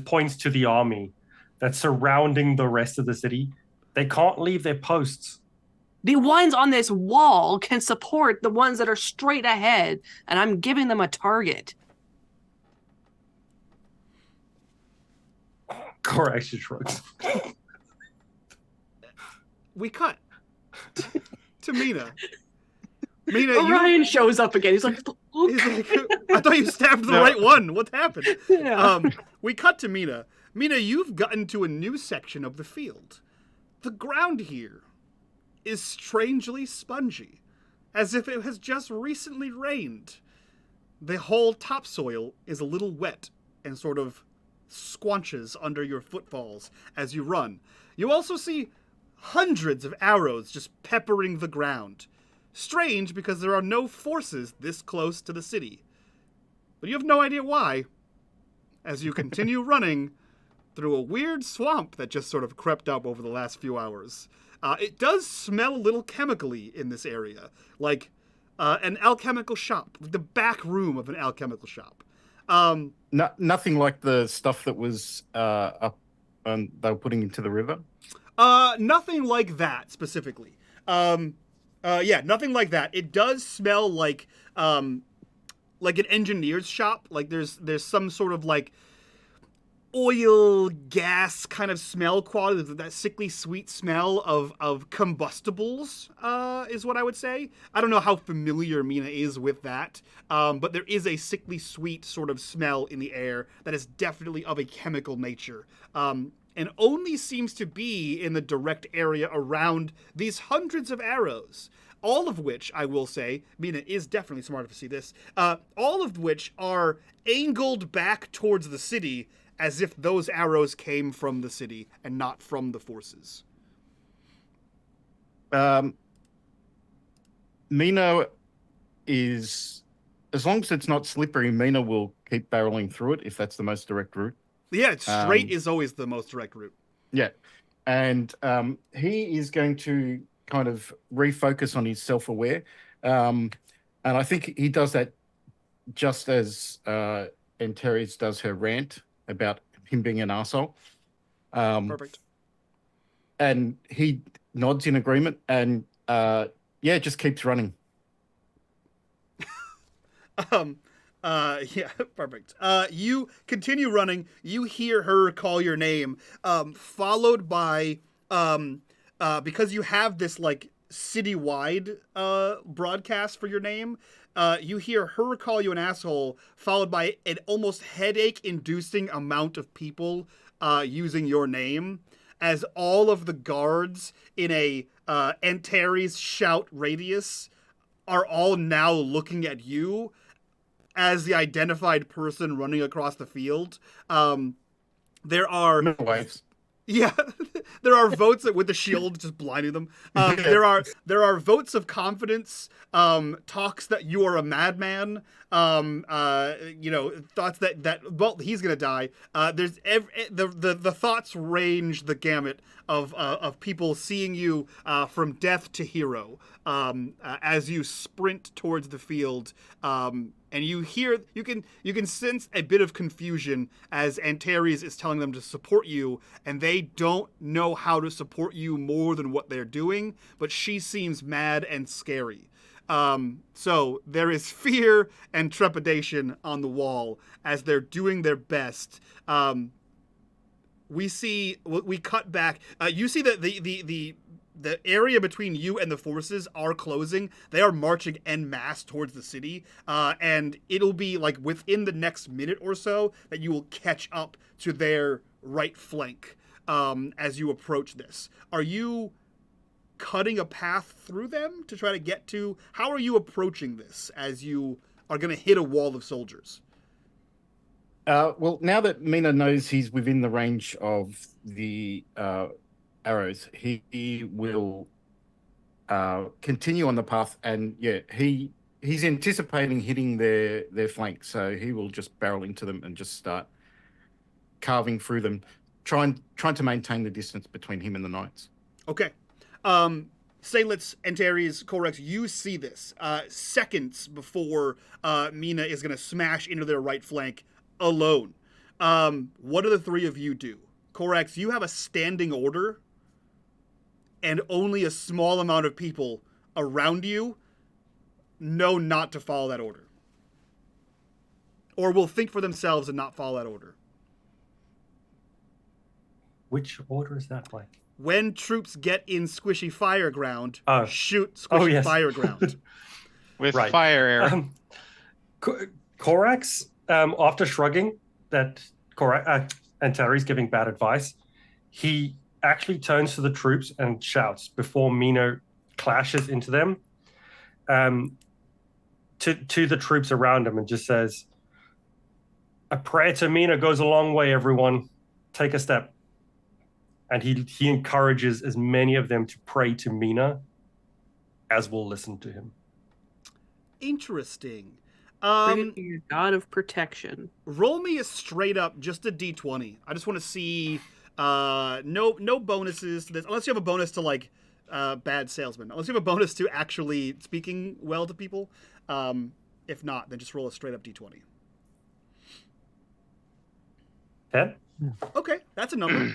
points to the army that's surrounding the rest of the city. They can't leave their posts. The ones on this wall can support the ones that are straight ahead, and I'm giving them a target. Corax just shrugs. We cut to Mina. Mina, Orion shows up again. He's like, he's like, I thought you stabbed the right one. What happened? Yeah. We cut to Mina. Mina, you've gotten to a new section of the field. The ground here is strangely spongy, as if it has just recently rained. The whole topsoil is a little wet and sort of squanches under your footfalls as you run. You also see hundreds of arrows just peppering the ground. Strange, because there are no forces this close to the city. But you have no idea why, as you continue running through a weird swamp that just sort of crept up over the last few hours. It does smell a little chemically in this area, like an alchemical shop, like the back room of an alchemical shop. Nothing like the stuff that was up and they were putting into the river? Nothing like that specifically. Nothing like that. It does smell like an engineer's shop. Like there's some sort of like oil, gas kind of smell quality, that sickly sweet smell of combustibles, is what I would say. I don't know how familiar Mina is with that, but there is a sickly sweet sort of smell in the air that is definitely of a chemical nature, and only seems to be in the direct area around these hundreds of arrows. All of which, I will say, Mina is definitely smart to see this, all of which are angled back towards the city, as if those arrows came from the city and not from the forces. Mina is, as long as it's not slippery, Mina will keep barreling through it if that's the most direct route. Yeah, straight is always the most direct route. Yeah. And he is going to kind of refocus on his self-aware. And I think he does that just as Antares does her rant about him being an arsehole. Perfect. And he nods in agreement and just keeps running. Perfect. You continue running. You hear her call your name, followed by, because you have this like citywide broadcast for your name, you hear her call you an asshole, followed by an almost headache-inducing amount of people using your name, as all of the guards in a Antares shout radius are all now looking at you as the identified person running across the field. There are waves. Yeah, there are votes with the shield just blinding them. There are votes of confidence, talks that you are a madman, thoughts that he's gonna die. There's the thoughts range the gamut of people seeing you from death to hero as you sprint towards the field. And you can sense a bit of confusion as Antares is telling them to support you, and they don't know how to support you more than what they're doing, but she seems mad and scary. So there is fear and trepidation on the wall as they're doing their best. We cut back. You see that the area between you and the forces are closing. They are marching en masse towards the city, and it'll be like within the next minute or so that you will catch up to their right flank as you approach this. Are you cutting a path through them to try to get to? How are you approaching this as you are going to hit a wall of soldiers? Well, now that Mina knows he's within the range of the arrows, he will continue on the path, and he's anticipating hitting their flank, so he will just barrel into them and just start carving through them, trying to maintain the distance between him and the knights. Okay. Seydlitz, Antares, Corax, you see this seconds before Mina is going to smash into their right flank alone. What do the three of you do? Corax, you have a standing order, and only a small amount of people around you know not to follow that order. Or will think for themselves and not follow that order. Which order is that like? When troops get in squishy fire ground, shoot squishy yes. fire ground. With fire arrow. Corax, after shrugging that Antares giving bad advice, he actually turns to the troops and shouts before Mina clashes into them, to the troops around him, and just says, "A prayer to Mina goes a long way, everyone. Take a step." And he encourages as many of them to pray to Mina as will listen to him. Interesting. Pray to your god of protection. Roll me a straight up, just a d20. I just want to see no bonuses to this, unless you have a bonus to like bad salesman. Unless you have a bonus to actually speaking well to people. If not, then just roll a straight up d20. 10? Okay, that's a number.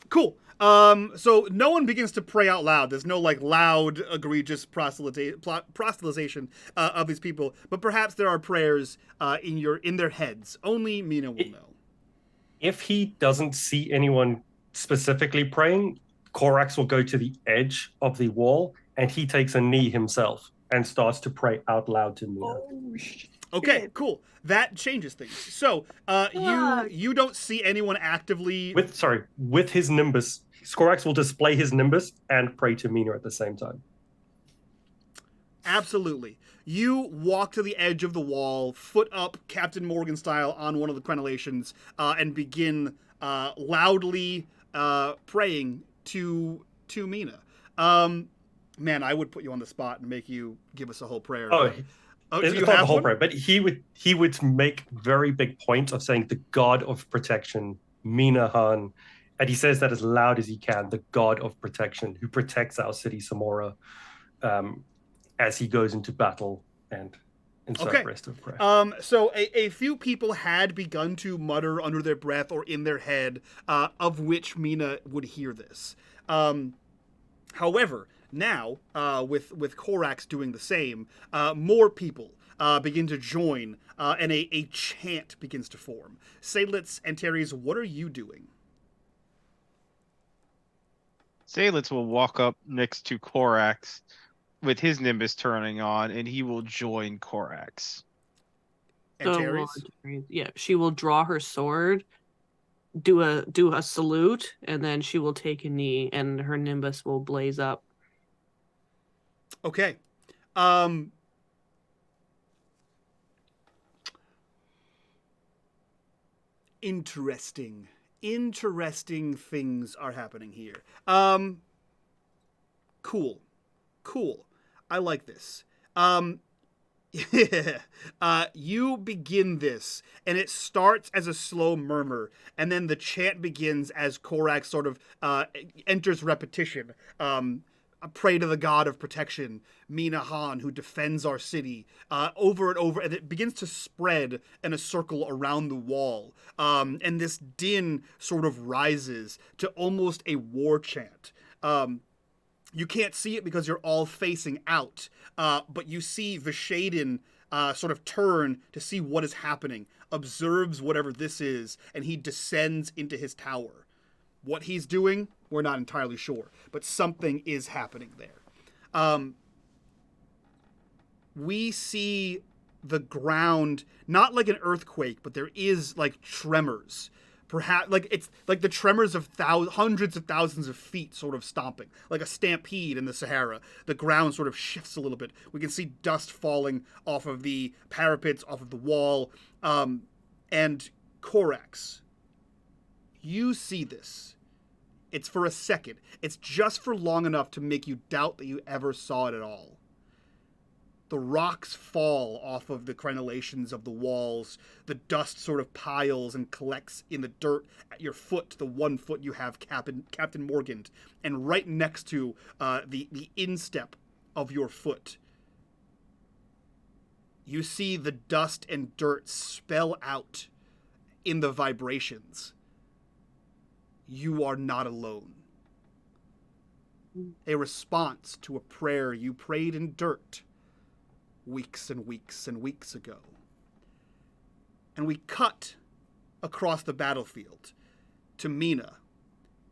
Cool. So no one begins to pray out loud. There's no like loud, egregious proselytization of these people, but perhaps there are prayers in their heads. Only Mina will know. If he doesn't see anyone specifically praying, Corax will go to the edge of the wall and he takes a knee himself and starts to pray out loud to Mina. Oh, shit. Okay, cool. That changes things. So you don't see anyone actively with his nimbus. Corax will display his nimbus and pray to Mina at the same time. Absolutely. You walk to the edge of the wall, foot up Captain Morgan style on one of the crenellations, and begin loudly praying to Mina. Man, I would put you on the spot and make you give us a whole prayer. It's not the whole prayer, but he would make very big point of saying the god of protection, Mina Han, and he says that as loud as he can, the god of protection who protects our city, Samora, as he goes into battle and insert rest of prayer. So a few people had begun to mutter under their breath or in their head, of which Mina would hear this. However, now, with Corax doing the same, more people begin to join, and a chant begins to form. Seydlitz and Antares, what are you doing? Seydlitz will walk up next to Corax with his nimbus turning on, and he will join Corax. Antares? Yeah, she will draw her sword, do a salute, and then she will take a knee, and her nimbus will blaze up. Okay. Interesting things are happening here. Cool. I like this. You begin this, and it starts as a slow murmur, and then the chant begins as Corax sort of enters repetition. pray to the god of protection, Mina Han, who defends our city, over and over, and it begins to spread in a circle around the wall. And this din sort of rises to almost a war chant. You can't see it because you're all facing out, but you see Vishaden sort of turn to see what is happening, observes whatever this is, and he descends into his tower. What he's doing, we're not entirely sure, but something is happening there. We see the ground, not like an earthquake, but there is like tremors. Perhaps like it's like the tremors of hundreds of thousands of feet sort of stomping, like a stampede in the Sahara. The ground sort of shifts a little bit. We can see dust falling off of the parapets, off of the wall. And Korax, you see this. It's for a second. It's just for long enough to make you doubt that you ever saw it at all. The rocks fall off of the crenellations of the walls. The dust sort of piles and collects in the dirt at your foot, the 1 foot you have, Captain Morgan. And right next to the instep of your foot, you see the dust and dirt spell out in the vibrations. You are not alone. A response to a prayer you prayed in dirt weeks and weeks and weeks ago. And we cut across the battlefield to Mina.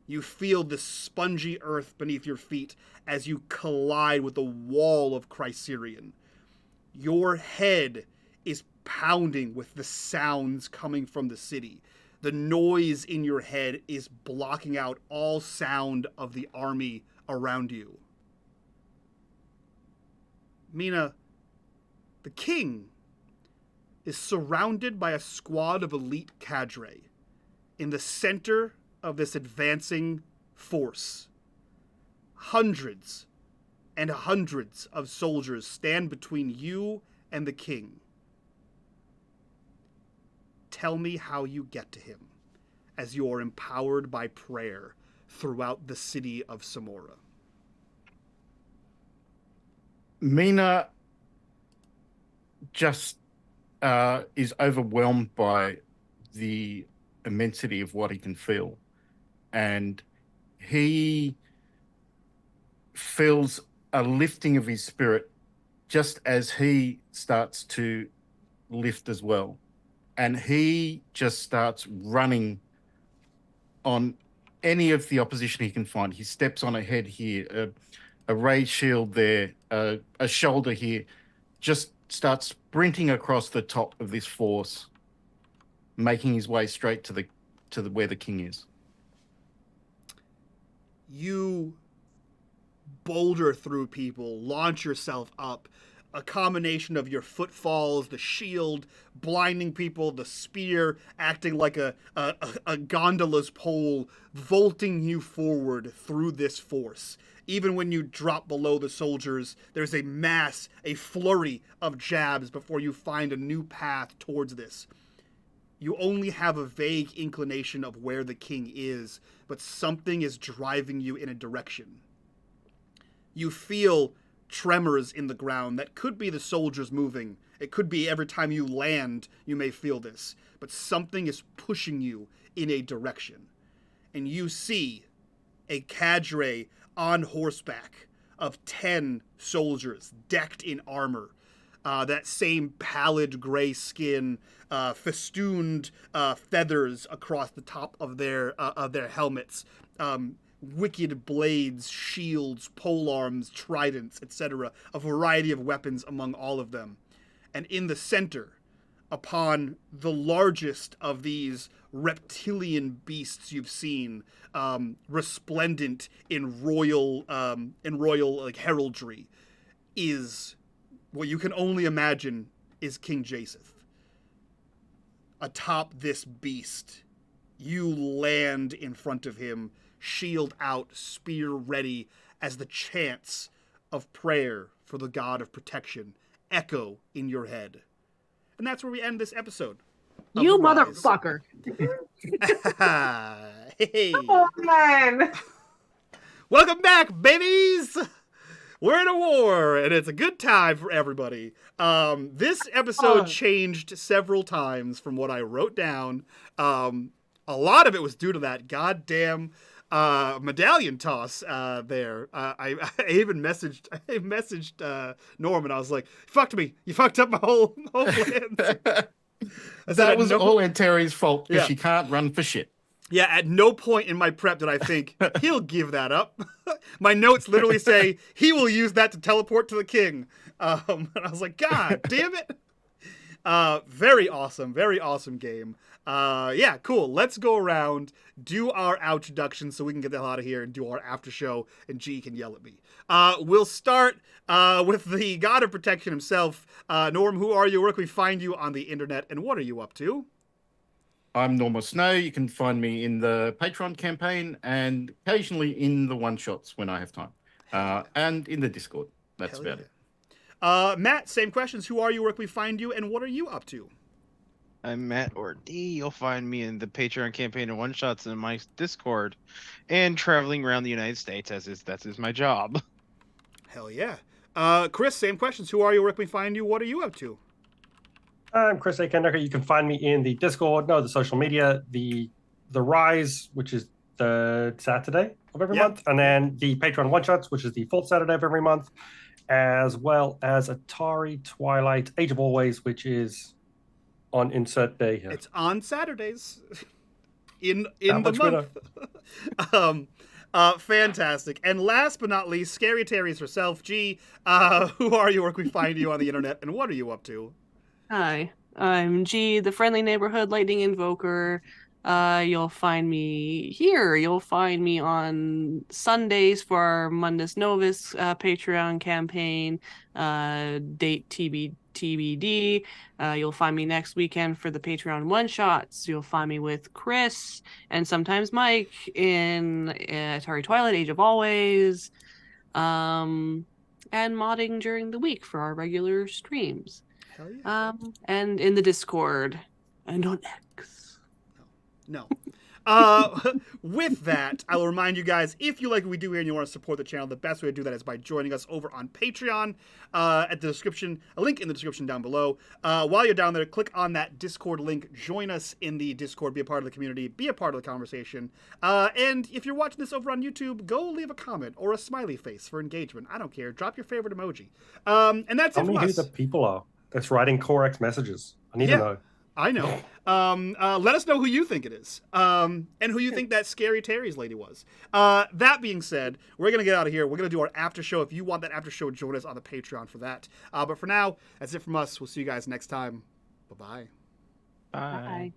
You feel the spongy earth beneath your feet as you collide with the wall of Chryserion. Your head is pounding with the sounds coming from the city. The noise in your head is blocking out all sound of the army around you. Mina, the king is surrounded by a squad of elite cadre in the center of this advancing force. Hundreds and hundreds of soldiers stand between you and the king. Tell me how you get to him as you are empowered by prayer throughout the city of Samora. Mina just is overwhelmed by the immensity of what he can feel. And he feels a lifting of his spirit just as he starts to lift as well. And he just starts running on any of the opposition he can find. He steps on a head here, a raised shield there, a shoulder here, just starts sprinting across the top of this force, making his way straight to the where the king is. You boulder through people, launch yourself up. A combination of your footfalls, the shield, blinding people, the spear acting like a gondola's pole, vaulting you forward through this force. Even when you drop below the soldiers, there's a flurry of jabs before you find a new path towards this. You only have a vague inclination of where the king is, but something is driving you in a direction. You feel tremors in the ground that could be the soldiers moving. It could be every time you land, you may feel this, but something is pushing you in a direction. And you see a cadre on horseback of 10 soldiers decked in armor. That same pallid gray skin, festooned feathers across the top of their helmets, wicked blades, shields, polearms, tridents, etc., a variety of weapons among all of them. And in the center, upon the largest of these reptilian beasts you've seen, resplendent in royal like heraldry, is what you can only imagine is King Japheth. Atop this beast, you land in front of him, shield out, spear ready, as the chants of prayer for the god of protection echo in your head. And that's where we end this episode. You motherfucker. Hey. Come on. Welcome back, babies! We're in a war, and it's a good time for everybody. This episode changed several times from what I wrote down. A lot of it was due to that goddamn medallion toss there. I even messaged Norman. I was like, "You fucked me. You fucked up my whole plans." That was all Terry's fault because she can't run for shit. Yeah, at no point in my prep did I think, he'll give that up. My notes literally say, he will use that to teleport to the king. And I was like, God damn it. Very awesome game. Yeah, cool. Let's go around, do our introduction so we can get the hell out of here and do our after show, and G can yell at me. We'll start with the god of protection himself. Norm, who are you? Where can we find you on the internet, and what are you up to? I'm Normal Snow. You can find me in the Patreon campaign and occasionally in the one-shots when I have time. And in the Discord. That's about it. Matt, same questions. Who are you? Where can we find you? And what are you up to? I'm Matt or D. You'll find me in the Patreon campaign and one-shots in my Discord and traveling around the United States that is my job. Hell yeah. Chris, same questions. Who are you? Where can we find you? What are you up to? I'm Chris A. Kendecker. You can find me in the Discord, the social media, the Rise, which is the Saturday of every month, and then the Patreon one-shots, which is the fourth Saturday of every month, as well as Atari Twilight Age of Always, which is on insert day here. It's on Saturdays in the month. Fantastic. And last but not least, Scary Terry's herself. G, who are you? Where can we find you on the internet? And what are you up to? Hi, I'm G, the friendly neighborhood lightning invoker. You'll find me here. You'll find me on Sundays for our Mundus Novus Patreon campaign, date TBD. You'll find me next weekend for the Patreon one-shots. You'll find me with Chris and sometimes Mike in Atari Twilight Age of Always, and modding during the week for our regular streams. Hell yeah. And in the Discord and on X. No. With that, I will remind you guys, if you like what we do here and you want to support the channel, the best way to do that is by joining us over on Patreon. At the description, a link in the description down below. While you're down there, click on that Discord link. Join us in the Discord. Be a part of the community. Be a part of the conversation. And if you're watching this over on YouTube, go leave a comment or a smiley face for engagement. I don't care. Drop your favorite emoji. And that's it from us. Tell me who the people are that's writing Corex messages. I need to know. I know. Let us know who you think it is, and who you think that Scary Terry's lady was. That being said, we're going to get out of here. We're going to do our after show. If you want that after show, join us on the Patreon for that. But for now, that's it from us. We'll see you guys next time. Bye-bye. Bye. Bye.